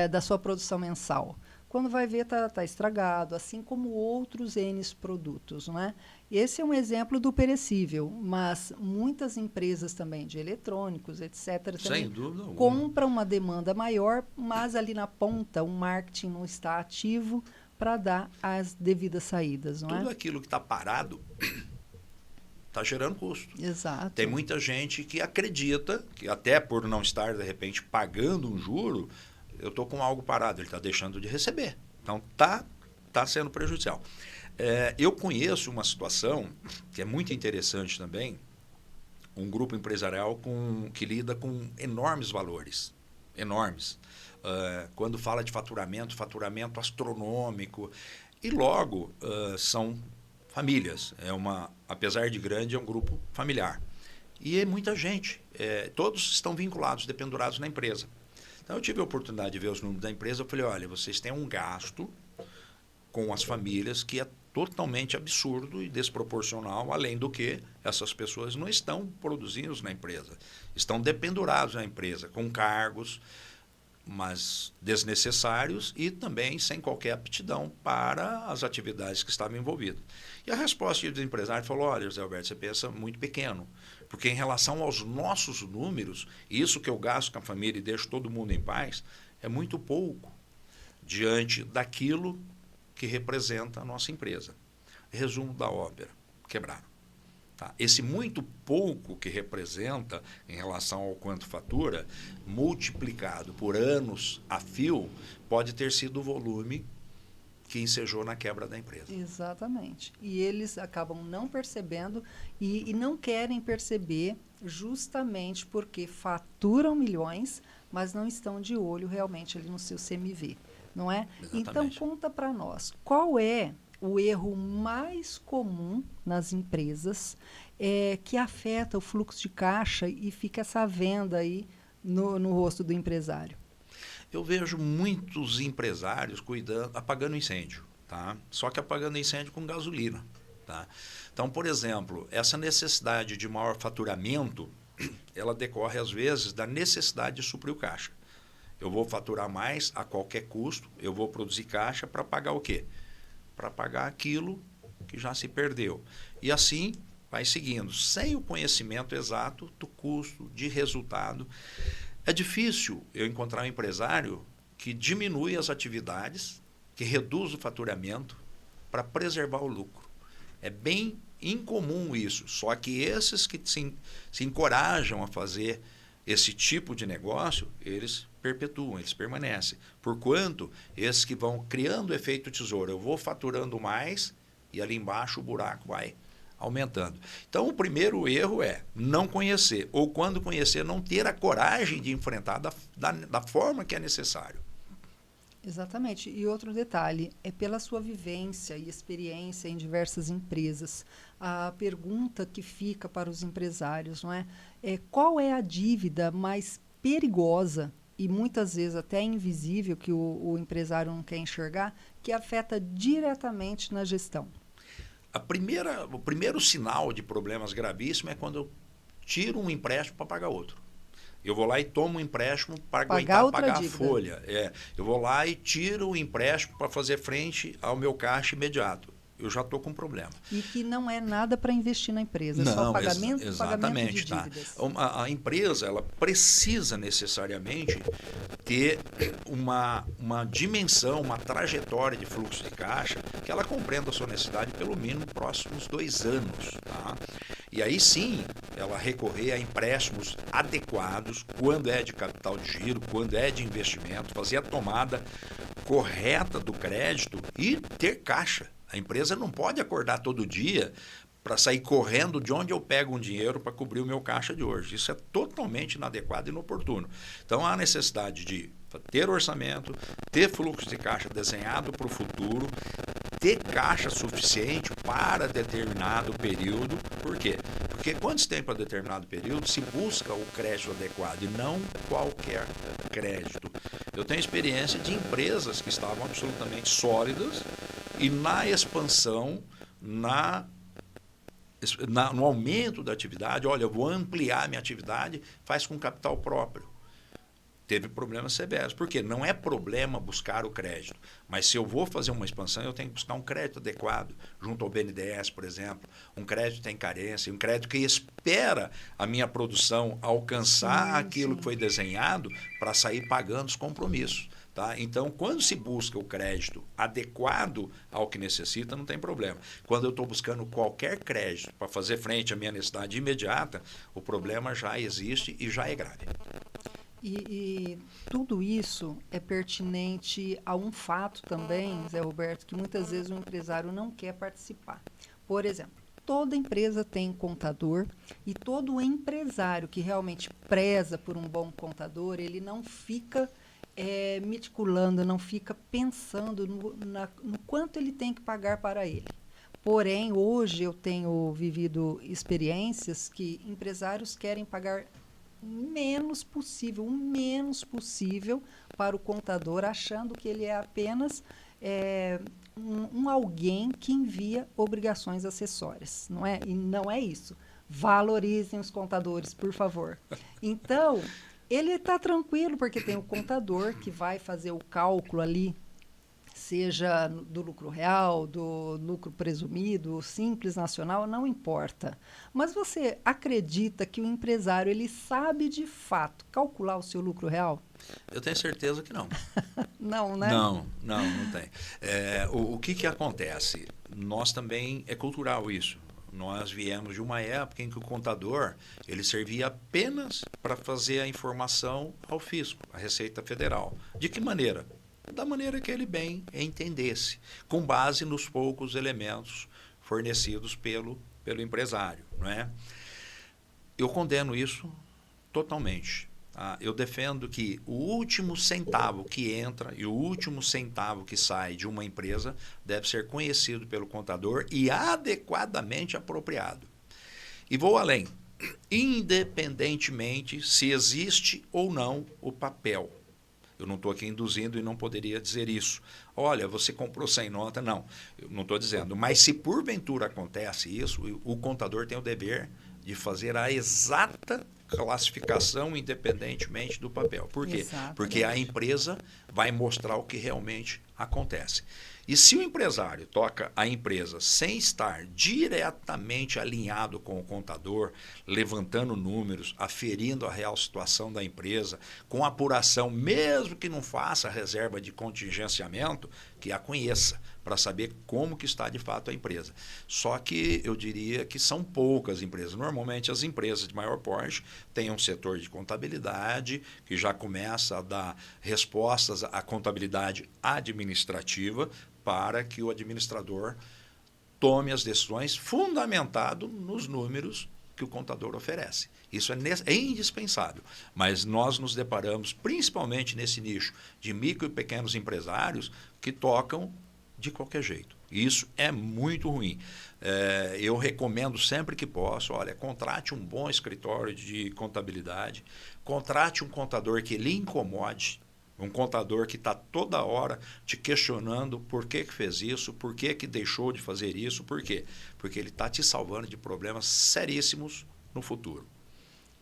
da sua produção mensal? Quando vai ver, está estragado, assim como outros N produtos, né? Esse é um exemplo do perecível, mas muitas empresas também de eletrônicos, etc., também compram uma demanda maior, mas ali na ponta o marketing não está ativo para dar as devidas saídas, não é? Tudo aquilo que está parado está gerando custo. Exato. Tem muita gente que acredita que até por não estar, de repente, pagando um juro, eu estou com algo parado, ele está deixando de receber. Então, tá sendo prejudicial. Eu conheço uma situação que é muito interessante também, um grupo empresarial que lida com enormes valores, enormes. Quando fala de faturamento astronômico, e logo são famílias. Apesar de grande, é um grupo familiar. E é muita gente. Todos estão vinculados, dependurados na empresa. Então, eu tive a oportunidade de ver os números da empresa. Eu falei, olha, vocês têm um gasto com as famílias que é totalmente absurdo e desproporcional, além do que essas pessoas não estão produzindo na empresa. Estão dependurados na empresa, com cargos. mas desnecessários e também sem qualquer aptidão para as atividades que estavam envolvidas. E a resposta do empresário falou, olha, José Alberto, você pensa muito pequeno, porque em relação aos nossos números, isso que eu gasto com a família e deixo todo mundo em paz, é muito pouco diante daquilo que representa a nossa empresa. Resumo da ópera, quebraram. Tá? Esse muito pouco que representa em relação ao quanto fatura, multiplicado por anos a fio, pode ter sido o volume que ensejou na quebra da empresa. Exatamente. E eles acabam não percebendo e não querem perceber justamente porque faturam milhões, mas não estão de olho realmente ali no seu CMV, não é? Exatamente. Então, conta para nós, qual é o erro mais comum nas empresas que afeta o fluxo de caixa e fica essa venda aí no rosto do empresário? Eu vejo muitos empresários apagando incêndio, tá? Só que apagando incêndio com gasolina. Tá? Então, por exemplo, essa necessidade de maior faturamento, ela decorre às vezes da necessidade de suprir o caixa. Eu vou faturar mais a qualquer custo, eu vou produzir caixa para pagar o quê? Para pagar aquilo que já se perdeu. E assim vai seguindo, sem o conhecimento exato do custo, de resultado. É difícil eu encontrar um empresário que diminui as atividades, que reduz o faturamento para preservar o lucro. É bem incomum isso, só que esses que se encorajam a fazer esse tipo de negócio, eles perpetuam, eles permanecem. Porquanto, esses que vão criando o efeito tesouro, eu vou faturando mais e ali embaixo o buraco vai aumentando. Então, o primeiro erro é não conhecer, ou quando conhecer, não ter a coragem de enfrentar da forma que é necessário. Exatamente. E outro detalhe, é pela sua vivência e experiência em diversas empresas. A pergunta que fica para os empresários, não é qual é a dívida mais perigosa e muitas vezes até invisível que o empresário não quer enxergar, que afeta diretamente na gestão? O primeiro sinal de problemas gravíssimos é quando eu tiro um empréstimo para pagar outro. Eu vou lá e tomo um empréstimo para aguentar pagar a folha. Eu vou lá e tiro o empréstimo para fazer frente ao meu caixa imediato. Eu já estou com um problema. E que não é nada para investir na empresa, é só pagamento de dívidas. Tá? A empresa ela precisa necessariamente ter uma dimensão, uma trajetória de fluxo de caixa que ela compreenda a sua necessidade pelo mínimo próximos 2 anos. Tá? E aí sim, ela recorrer a empréstimos adequados, quando é de capital de giro, quando é de investimento, fazer a tomada correta do crédito e ter caixa. A empresa não pode acordar todo dia para sair correndo de onde eu pego um dinheiro para cobrir o meu caixa de hoje. Isso é totalmente inadequado e inoportuno. Então, há necessidade de ter orçamento, ter fluxo de caixa desenhado para o futuro, ter caixa suficiente para determinado período. Por quê? Porque quando se tem para determinado período, se busca o crédito adequado e não qualquer crédito. Eu tenho experiência de empresas que estavam absolutamente sólidas e na expansão, no aumento da atividade, olha, eu vou ampliar minha atividade, faz com capital próprio. Teve problemas severos. Por quê? Não é problema buscar o crédito, mas se eu vou fazer uma expansão, eu tenho que buscar um crédito adequado, junto ao BNDES, por exemplo, um crédito que tem carência, um crédito que espera a minha produção alcançar aquilo que foi desenhado para sair pagando os compromissos. Tá? Então, quando se busca o crédito adequado ao que necessita, não tem problema. Quando eu estou buscando qualquer crédito para fazer frente à minha necessidade imediata, o problema já existe e já é grave. E tudo isso é pertinente a um fato também, Zé Roberto, que muitas vezes o empresário não quer participar. Por exemplo, toda empresa tem contador e todo empresário que realmente preza por um bom contador, ele não fica meticulando, não fica pensando no quanto ele tem que pagar para ele. Porém, hoje eu tenho vivido experiências que empresários querem pagar o menos possível para o contador, achando que ele é apenas um alguém que envia obrigações acessórias, não é? E não é isso. Valorizem os contadores, por favor. Então, Ele está tranquilo, porque tem o contador que vai fazer o cálculo ali, seja do lucro real, do lucro presumido, simples, nacional, não importa. Mas você acredita que o empresário ele sabe de fato calcular o seu lucro real? Eu tenho certeza que não. Não, né? Não tem. O que acontece? Nós também, é cultural isso. Nós viemos de uma época em que o contador ele servia apenas para fazer a informação ao fisco, à Receita Federal. De que maneira? Da maneira que ele bem entendesse, com base nos poucos elementos fornecidos pelo empresário. Não é? Eu condeno isso totalmente. Eu defendo que o último centavo que entra e o último centavo que sai de uma empresa deve ser conhecido pelo contador e adequadamente apropriado. E vou além, independentemente se existe ou não o papel. Eu não estou aqui induzindo e não poderia dizer isso. Olha, você comprou sem nota. Não, eu não estou dizendo. Mas se porventura acontece isso, o contador tem o dever de fazer a exata classificação independentemente do papel. Por quê? Exatamente. Porque a empresa vai mostrar o que realmente acontece. E se o empresário toca a empresa sem estar diretamente alinhado com o contador, levantando números, aferindo a real situação da empresa, com apuração, mesmo que não faça reserva de contingenciamento, que a conheça, para saber como que está de fato a empresa. Só que eu diria que são poucas empresas. Normalmente as empresas de maior porte têm um setor de contabilidade que já começa a dar respostas à contabilidade administrativa para que o administrador tome as decisões fundamentado nos números que o contador oferece. Isso é indispensável, mas nós nos deparamos principalmente nesse nicho de micro e pequenos empresários que tocam de qualquer jeito. Isso é muito ruim. Eu recomendo sempre que posso, olha, contrate um bom escritório de contabilidade, contrate um contador que lhe incomode, um contador que está toda hora te questionando por que fez isso, por que deixou de fazer isso, por quê? Porque ele está te salvando de problemas seríssimos no futuro.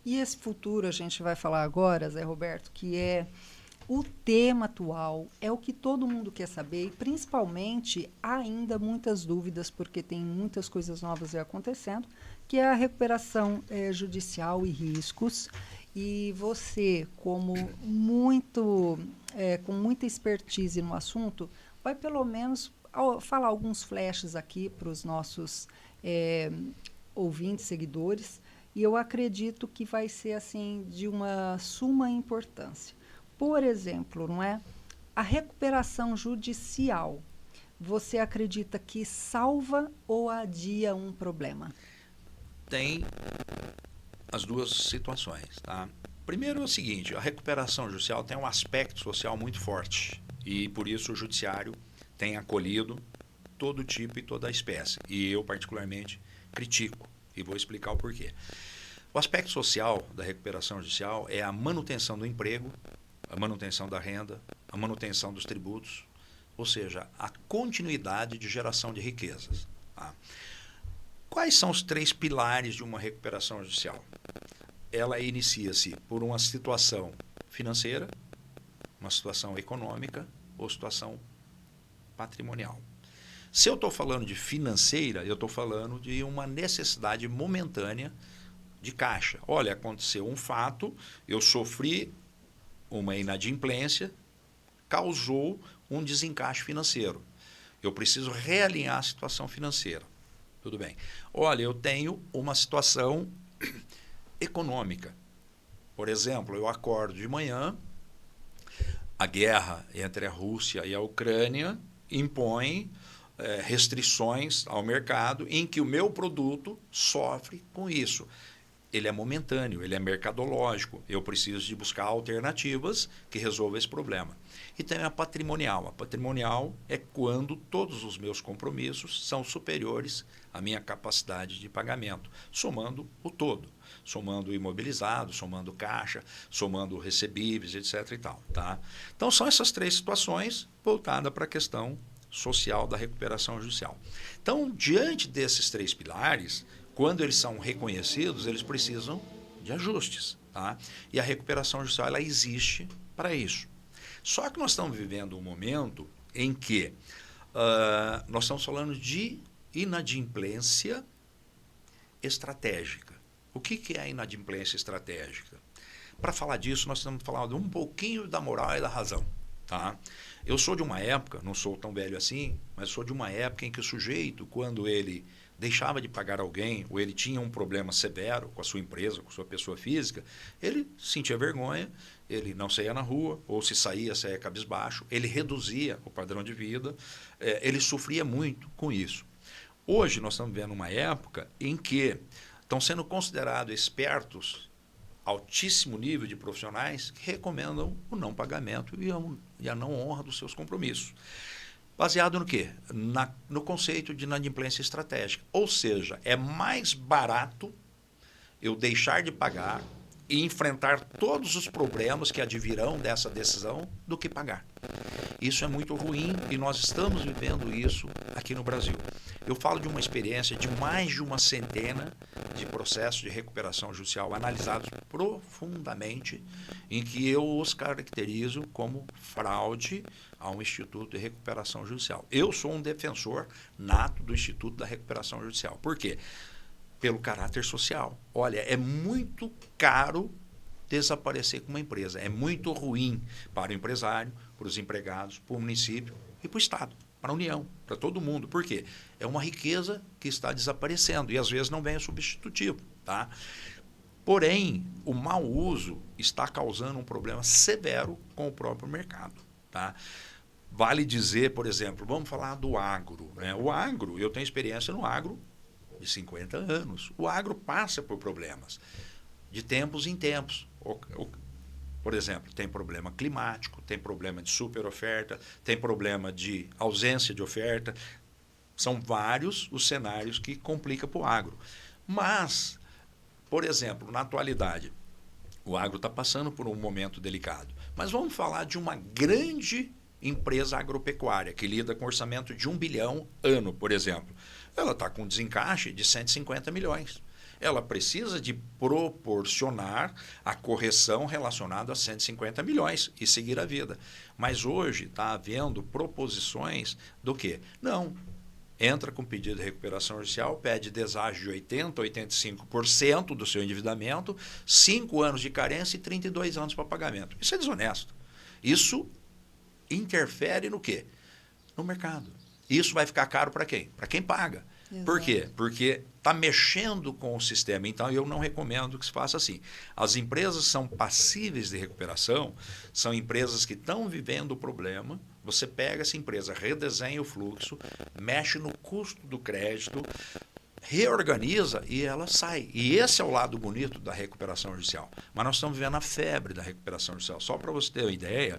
E esse futuro a gente vai falar agora, Zé Roberto, que é o tema atual, é o que todo mundo quer saber e, principalmente, há ainda muitas dúvidas, porque tem muitas coisas novas acontecendo, que é a recuperação judicial e riscos. E você, como com muita expertise no assunto, vai pelo menos falar alguns flashes aqui para os nossos ouvintes, seguidores, e eu acredito que vai ser assim de uma suma importância. Por exemplo, não é? A recuperação judicial, você acredita que salva ou adia um problema? Tem as duas situações, tá? Primeiro é o seguinte, a recuperação judicial tem um aspecto social muito forte e por isso o judiciário tem acolhido todo tipo e toda a espécie. E eu particularmente critico e vou explicar o porquê. O aspecto social da recuperação judicial é a manutenção do emprego, a manutenção da renda, a manutenção dos tributos, ou seja, a continuidade de geração de riquezas. Tá? Quais são os 3 pilares de uma recuperação judicial? Ela inicia-se por uma situação financeira, uma situação econômica ou situação patrimonial. Se eu estou falando de financeira, eu estou falando de uma necessidade momentânea de caixa. Olha, aconteceu um fato, eu sofri uma inadimplência, causou um desencaixe financeiro. Eu preciso realinhar a situação financeira. Tudo bem. Olha, eu tenho uma situação econômica. Por exemplo, eu acordo de manhã, a guerra entre a Rússia e a Ucrânia impõe restrições ao mercado em que o meu produto sofre com isso. Ele é momentâneo, ele é mercadológico. Eu preciso de buscar alternativas que resolvam esse problema. E tem a patrimonial. A patrimonial é quando todos os meus compromissos são superiores à minha capacidade de pagamento, somando o todo. Somando o imobilizado, somando caixa, somando recebíveis, etc. e tal, tá? Então, são essas 3 situações voltadas para a questão social da recuperação judicial. Então, diante desses 3 pilares, quando eles são reconhecidos, eles precisam de ajustes. Tá? E a recuperação judicial ela existe para isso. Só que nós estamos vivendo um momento em que nós estamos falando de inadimplência estratégica. O que é a inadimplência estratégica? Para falar disso, nós estamos falando um pouquinho da moral e da razão. Tá? Eu sou de uma época, não sou tão velho assim, mas sou de uma época em que o sujeito, quando ele deixava de pagar alguém, ou ele tinha um problema severo com a sua empresa, com a sua pessoa física, ele sentia vergonha, ele não saía na rua, ou se saía cabisbaixo, ele reduzia o padrão de vida, ele sofria muito com isso. Hoje nós estamos vivendo uma época em que estão sendo considerados expertos, altíssimo nível de profissionais, que recomendam o não pagamento e a não honra dos seus compromissos. Baseado no quê? No conceito de inadimplência estratégica. Ou seja, é mais barato eu deixar de pagar e enfrentar todos os problemas que advirão dessa decisão do que pagar. Isso é muito ruim e nós estamos vivendo isso aqui no Brasil. Eu falo de uma experiência de mais de uma centena de processos de recuperação judicial analisados profundamente, em que eu os caracterizo como fraude ao Instituto de Recuperação Judicial. Eu sou um defensor nato do Instituto da Recuperação Judicial. Por quê? Pelo caráter social. Olha, é muito caro desaparecer com uma empresa. É muito ruim para o empresário, para os empregados, para o município e para o Estado, para a União, para todo mundo. Por quê? É uma riqueza que está desaparecendo e às vezes não vem a substitutivo. Tá? Porém, o mau uso está causando um problema severo com o próprio mercado. Tá? Vale dizer, por exemplo, vamos falar do agro. Né? O agro, eu tenho experiência no agro de 50 anos. O agro passa por problemas de tempos em tempos. Por exemplo, tem problema climático, tem problema de superoferta, tem problema de ausência de oferta. São vários os cenários que complicam para o agro. Mas, por exemplo, na atualidade, o agro está passando por um momento delicado. Mas vamos falar de uma grande empresa agropecuária que lida com orçamento de 1 bilhão ano, por exemplo. Ela está com um desencaixe de 150 milhões. Ela precisa de proporcionar a correção relacionada a 150 milhões e seguir a vida. Mas hoje está havendo proposições do quê? Não. Entra com pedido de recuperação judicial, pede deságio de 80%, 85% do seu endividamento, 5 anos de carência e 32 anos para pagamento. Isso é desonesto. Isso interfere no quê? No mercado. Isso vai ficar caro para quem? Para quem paga. Exato. Por quê? Porque está mexendo com o sistema. Então, eu não recomendo que se faça assim. As empresas são passíveis de recuperação, são empresas que estão vivendo o problema. Você pega essa empresa, redesenha o fluxo, mexe no custo do crédito, reorganiza e ela sai. E esse é o lado bonito da recuperação judicial. Mas nós estamos vivendo a febre da recuperação judicial. Só para você ter uma ideia,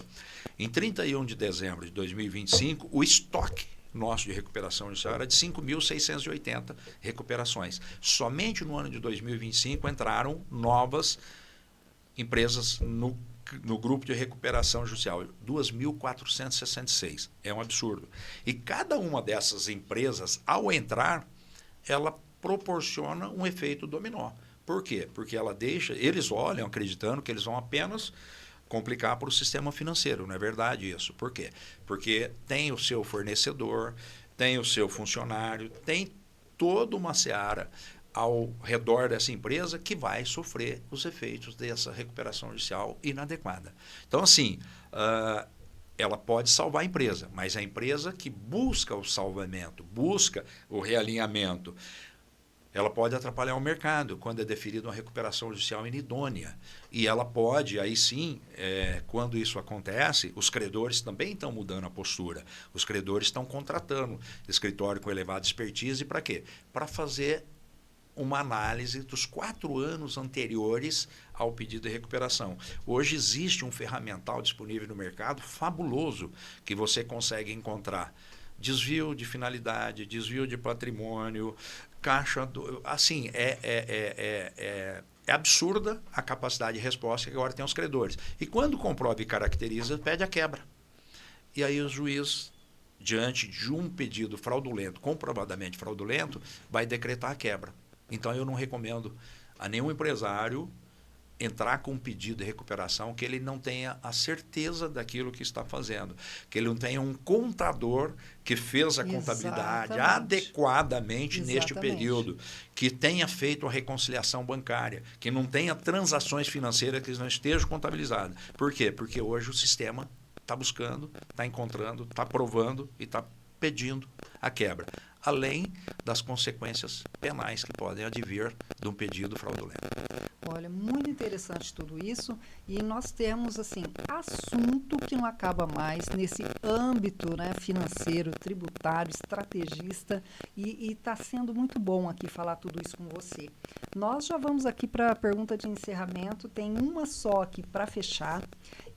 em 31 de dezembro de 2025, o estoque nosso de recuperação judicial era de 5.680 recuperações. Somente no ano de 2025 entraram novas empresas no grupo de recuperação judicial, 2.466. É um absurdo. E cada uma dessas empresas, ao entrar, ela proporciona um efeito dominó. Por quê? Porque eles olham acreditando que eles vão apenas complicar para o sistema financeiro. Não é verdade isso. Por quê? Porque tem o seu fornecedor, tem o seu funcionário, tem toda uma seara ao redor dessa empresa que vai sofrer os efeitos dessa recuperação judicial inadequada. Então, assim, ela pode salvar a empresa, mas a empresa que busca o salvamento, busca o realinhamento, ela pode atrapalhar o mercado quando é deferida uma recuperação judicial inidônea. E ela pode, aí sim, quando isso acontece, os credores também estão mudando a postura. Os credores estão contratando escritório com elevada expertise para quê? Para fazer uma análise dos 4 anos anteriores ao pedido de recuperação. Hoje existe um ferramental disponível no mercado fabuloso que você consegue encontrar desvio de finalidade, desvio de patrimônio, caixa... Assim, é absurda a capacidade de resposta que agora tem os credores. E quando comprova e caracteriza, pede a quebra. E aí o juiz, diante de um pedido fraudulento, comprovadamente fraudulento, vai decretar a quebra. Então, eu não recomendo a nenhum empresário entrar com um pedido de recuperação que ele não tenha a certeza daquilo que está fazendo, que ele não tenha um contador que fez a contabilidade adequadamente neste período, que tenha feito a reconciliação bancária, que não tenha transações financeiras que não estejam contabilizadas. Por quê? Porque hoje o sistema está buscando, está encontrando, está provando e está pedindo a quebra, além das consequências penais que podem advir de um pedido fraudulento. Olha, muito interessante tudo isso, e nós temos assim assunto que não acaba mais nesse âmbito, né, financeiro, tributário, estrategista, e está sendo muito bom aqui falar tudo isso com você. Nós já vamos aqui para a pergunta de encerramento, tem uma só aqui para fechar,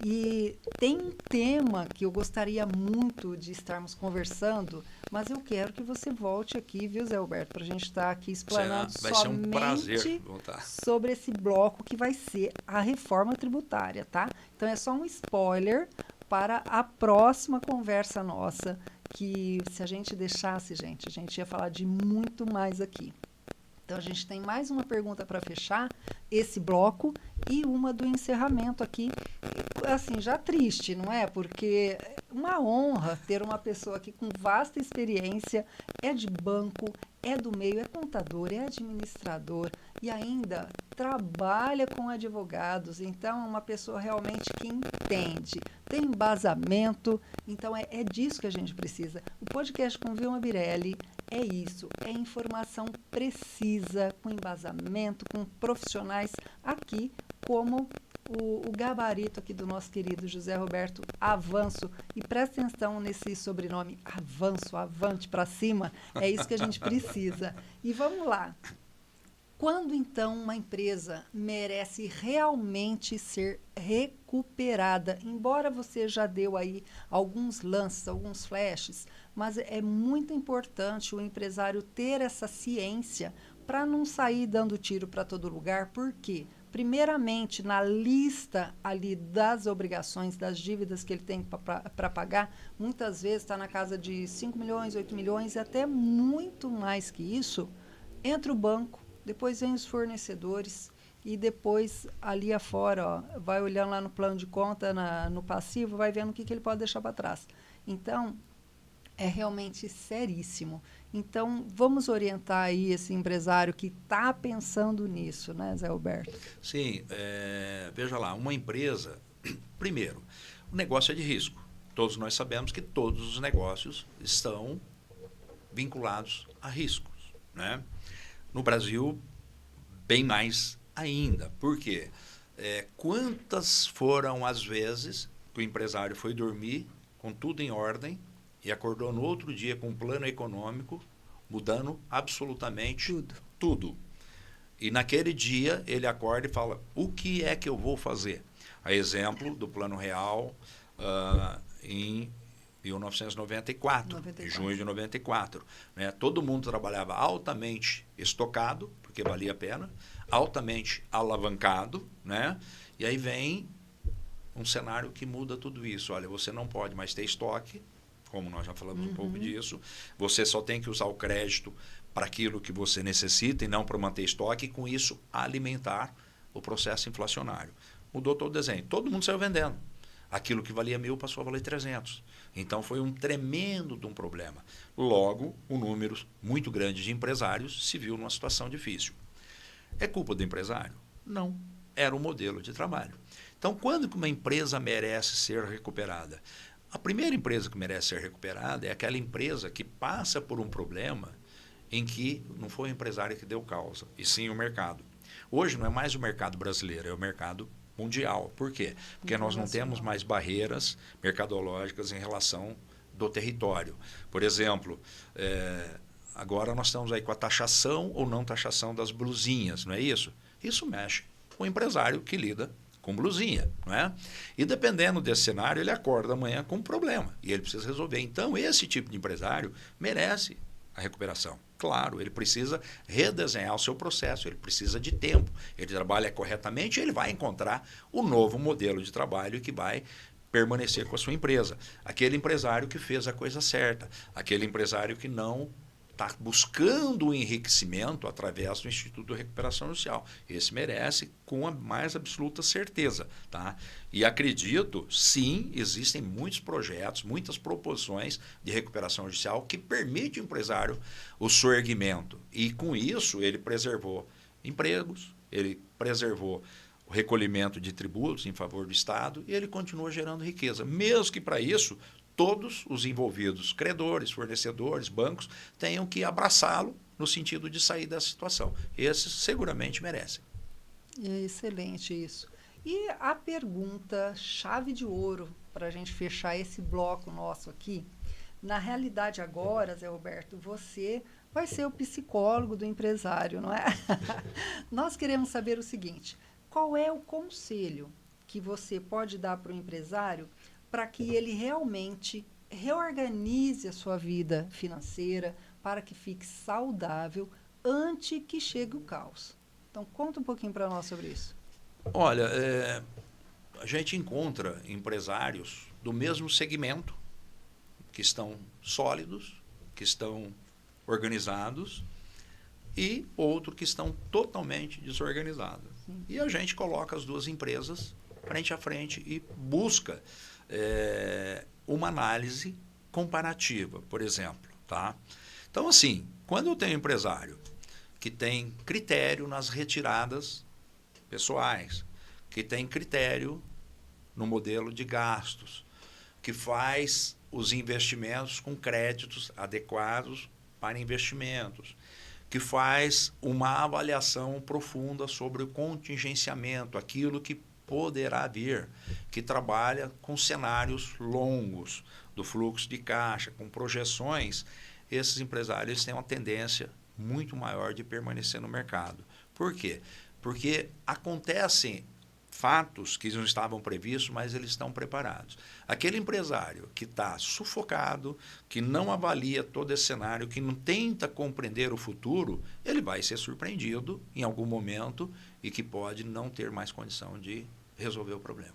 e tem um tema que eu gostaria muito de estarmos conversando, mas eu quero que você volte aqui, viu, Zé Alberto, para a gente estar aqui explanando somente um prazer voltar sobre esse bloco que vai ser a reforma tributária, tá? Então é só um spoiler para a próxima conversa nossa, que se a gente deixasse, gente, a gente ia falar de muito mais aqui. Então a gente tem mais uma pergunta para fechar esse bloco e uma do encerramento aqui. Assim, já triste, não é? Porque é uma honra ter uma pessoa aqui com vasta experiência, é de banco, é do meio, é contador, é administrador e ainda trabalha com advogados. Então, é uma pessoa realmente que entende, tem embasamento. Então, é disso que a gente precisa. O podcast com Vilma Birelli é isso, é informação precisa, com embasamento, com profissionais aqui, como o gabarito aqui do nosso querido José Roberto Avanço. E presta atenção nesse sobrenome, Avanço, avante para cima, é isso que a gente precisa. E vamos lá. Quando, então, uma empresa merece realmente ser recuperada? Embora você já deu aí alguns lances, alguns flashes, mas é muito importante o empresário ter essa ciência para não sair dando tiro para todo lugar. Por quê? Primeiramente, na lista ali das obrigações, das dívidas que ele tem para pagar, muitas vezes está na casa de 5 milhões, 8 milhões e até muito mais que isso, entra o banco, depois vem os fornecedores e depois ali afora, ó, vai olhando lá no plano de conta, no passivo, vai vendo o que ele pode deixar para trás. Então, é realmente seríssimo. Então, vamos orientar aí esse empresário que está pensando nisso, né, Zé Alberto? Sim, veja lá, uma empresa, primeiro, o negócio é de risco. Todos nós sabemos que todos os negócios estão vinculados a riscos, né? No Brasil, bem mais ainda. Por quê? Quantas foram as vezes que o empresário foi dormir com tudo em ordem e acordou no outro dia com um plano econômico, mudando absolutamente tudo. E naquele dia ele acorda e fala, o que é que eu vou fazer? A exemplo do Plano Real em 1994, em junho de 94. Né? Todo mundo trabalhava altamente estocado, porque valia a pena, altamente alavancado, né? E aí vem um cenário que muda tudo isso. Olha, você não pode mais ter estoque, como nós já falamos um pouco disso, você só tem que usar o crédito para aquilo que você necessita e não para manter estoque, e com isso alimentar o processo inflacionário. Mudou todo o desenho. Todo mundo saiu vendendo. Aquilo que valia 1.000 passou a valer 300. Então foi um tremendo de um problema. Logo, um número muito grande de empresários se viu numa situação difícil. É culpa do empresário? Não. Era um modelo de trabalho. Então, quando uma empresa merece ser recuperada? A primeira empresa que merece ser recuperada é aquela empresa que passa por um problema em que não foi o empresário que deu causa, e sim o mercado. Hoje não é mais o mercado brasileiro, é o mercado mundial. Por quê? Porque nós não temos mais barreiras mercadológicas em relação do território. Por exemplo, agora nós estamos aí com a taxação ou não taxação das blusinhas, não é isso? Isso mexe com o empresário que lida com blusinha, não é? E dependendo desse cenário, ele acorda amanhã com um problema e ele precisa resolver. Então, esse tipo de empresário merece a recuperação. Claro, ele precisa redesenhar o seu processo, ele precisa de tempo, ele trabalha corretamente e ele vai encontrar o novo modelo de trabalho que vai permanecer com a sua empresa. Aquele empresário que fez a coisa certa, aquele empresário que não está buscando o enriquecimento através do Instituto de Recuperação Judicial. Esse merece com a mais absoluta certeza. Tá? E acredito, sim, existem muitos projetos, muitas proposições de recuperação judicial que permitem ao empresário o soerguimento. E com isso ele preservou empregos, ele preservou o recolhimento de tributos em favor do Estado e ele continua gerando riqueza, mesmo que para isso todos os envolvidos, credores, fornecedores, bancos, tenham que abraçá-lo no sentido de sair dessa situação. Esses seguramente merecem. É excelente isso. E a pergunta chave de ouro para a gente fechar esse bloco nosso aqui, na realidade agora, Zé Roberto, você vai ser o psicólogo do empresário, não é? Nós queremos saber o seguinte, qual é o conselho que você pode dar para o empresário para que ele realmente reorganize a sua vida financeira, para que fique saudável antes que chegue o caos. Então, conta um pouquinho para nós sobre isso. Olha, a gente encontra empresários do mesmo segmento, que estão sólidos, que estão organizados, e outros que estão totalmente desorganizados. Sim. E a gente coloca as duas empresas frente a frente e busca uma análise comparativa, por exemplo. Tá? Então, assim, quando eu tenho um empresário que tem critério nas retiradas pessoais, que tem critério no modelo de gastos, que faz os investimentos com créditos adequados para investimentos, que faz uma avaliação profunda sobre o contingenciamento, aquilo que poderá vir, que trabalha com cenários longos do fluxo de caixa, com projeções, esses empresários têm uma tendência muito maior de permanecer no mercado. Por quê? Porque acontecem fatos que não estavam previstos, mas eles estão preparados. Aquele empresário que está sufocado, que não avalia todo esse cenário, que não tenta compreender o futuro, ele vai ser surpreendido em algum momento e que pode não ter mais condição de resolver o problema.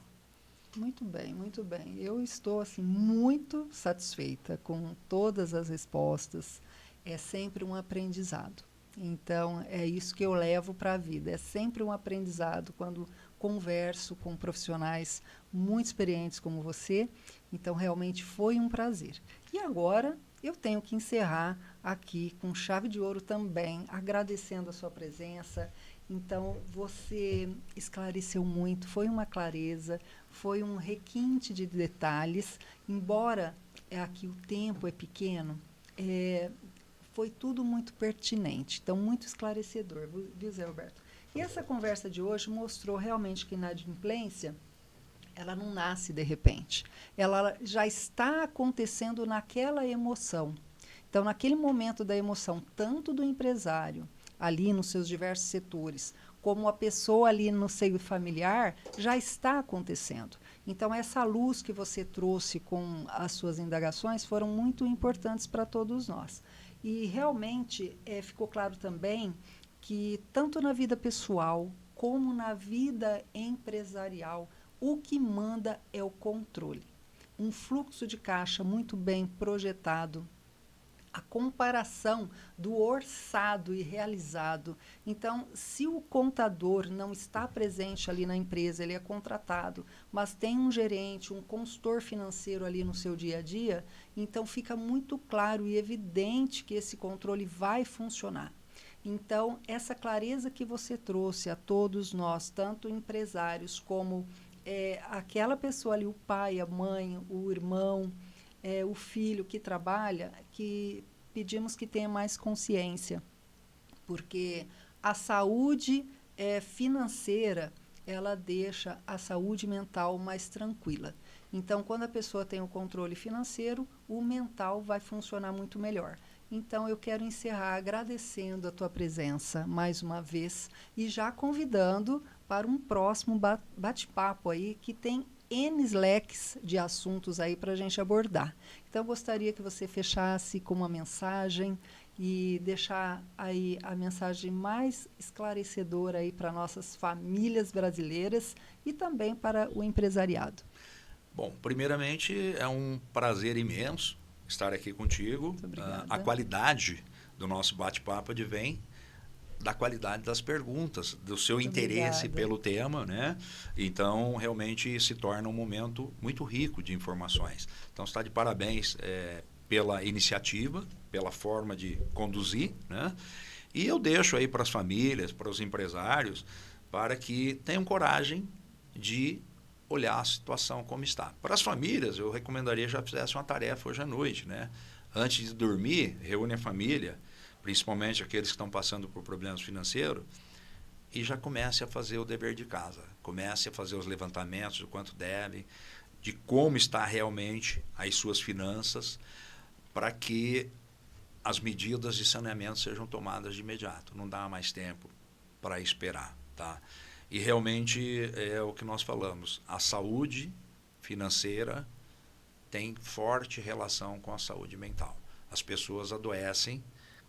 Muito bem, muito bem. Eu estou assim, muito satisfeita com todas as respostas. É sempre um aprendizado. Então, é isso que eu levo para a vida. É sempre um aprendizado quando converso com profissionais muito experientes como você. Então, realmente foi um prazer. E agora, eu tenho que encerrar aqui com chave de ouro também, agradecendo a sua presença. Então, você esclareceu muito, foi uma clareza, foi um requinte de detalhes. Embora aqui o tempo é pequeno, foi tudo muito pertinente, então muito esclarecedor, viu, Zé Roberto? E essa conversa de hoje mostrou realmente que a inadimplência, ela não nasce de repente. Ela já está acontecendo naquela emoção. Então, naquele momento da emoção, tanto do empresário, ali nos seus diversos setores, como a pessoa ali no seio familiar, já está acontecendo. Então, essa luz que você trouxe com as suas indagações foram muito importantes para todos nós. E realmente ficou claro também que, tanto na vida pessoal como na vida empresarial, o que manda é o controle. Um fluxo de caixa muito bem projetado, a comparação do orçado e realizado. Então, se o contador não está presente ali na empresa, ele é contratado, mas tem um gerente, um consultor financeiro ali no seu dia a dia, então fica muito claro e evidente que esse controle vai funcionar. Então, essa clareza que você trouxe a todos nós, tanto empresários como aquela pessoa ali, o pai, a mãe, o irmão, o filho que trabalha, que pedimos que tenha mais consciência, porque a saúde financeira, ela deixa a saúde mental mais tranquila. Então, quando a pessoa tem o controle financeiro, o mental vai funcionar muito melhor. Então, eu quero encerrar agradecendo a tua presença mais uma vez e já convidando para um próximo bate-papo aí que tem N leques de assuntos aí para a gente abordar. Então, eu gostaria que você fechasse com uma mensagem e deixar aí a mensagem mais esclarecedora aí para nossas famílias brasileiras e também para o empresariado. Bom, primeiramente, é um prazer imenso estar aqui contigo. Muito obrigada. A qualidade do nosso bate-papo advém da qualidade das perguntas, do seu Muito interesse obrigada. pelo tema, né? Então, realmente se torna um momento muito rico de informações. Então, está de parabéns pela iniciativa, pela forma de conduzir, né? E eu deixo aí para as famílias, para os empresários, para que tenham coragem de olhar a situação como está. Para as famílias, eu recomendaria que já fizesse uma tarefa hoje à noite, né? Antes de dormir, reúne a família, principalmente aqueles que estão passando por problemas financeiros, e já comece a fazer o dever de casa. Comece a fazer os levantamentos do quanto deve, de como está realmente as suas finanças, para que as medidas de saneamento sejam tomadas de imediato. Não dá mais tempo para esperar, tá? E realmente é o que nós falamos, a saúde financeira tem forte relação com a saúde mental. As pessoas adoecem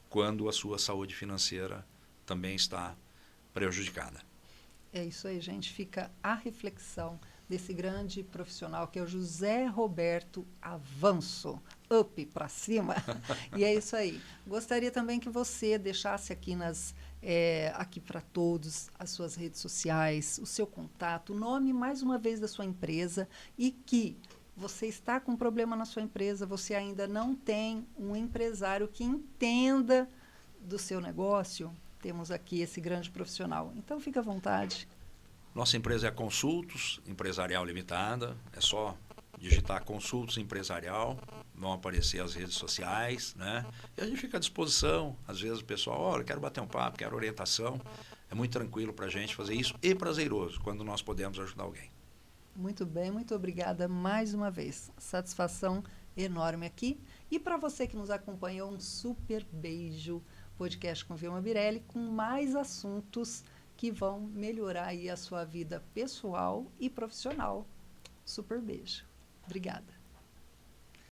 quando a sua saúde financeira também está prejudicada. É isso aí, gente. Fica a reflexão desse grande profissional que é o José Roberto Avanço. Up para cima. E é isso aí. Gostaria também que você deixasse aqui aqui para todos as suas redes sociais, o seu contato, o nome mais uma vez da sua empresa e que você está com um problema na sua empresa, você ainda não tem um empresário que entenda do seu negócio, temos aqui esse grande profissional. Então, fique à vontade. Nossa empresa é a Consultos Empresarial Limitada. É só digitar Consultos Empresarial, vão aparecer as redes sociais, né? E a gente fica à disposição. Às vezes o pessoal, olha, quero bater um papo, quero orientação. É muito tranquilo para a gente fazer isso e prazeroso quando nós podemos ajudar alguém. Muito bem, muito obrigada mais uma vez. Satisfação enorme aqui. E para você que nos acompanhou, um super beijo. Podcast com Vilma Birelli, com mais assuntos que vão melhorar aí a sua vida pessoal e profissional. Super beijo. Obrigada.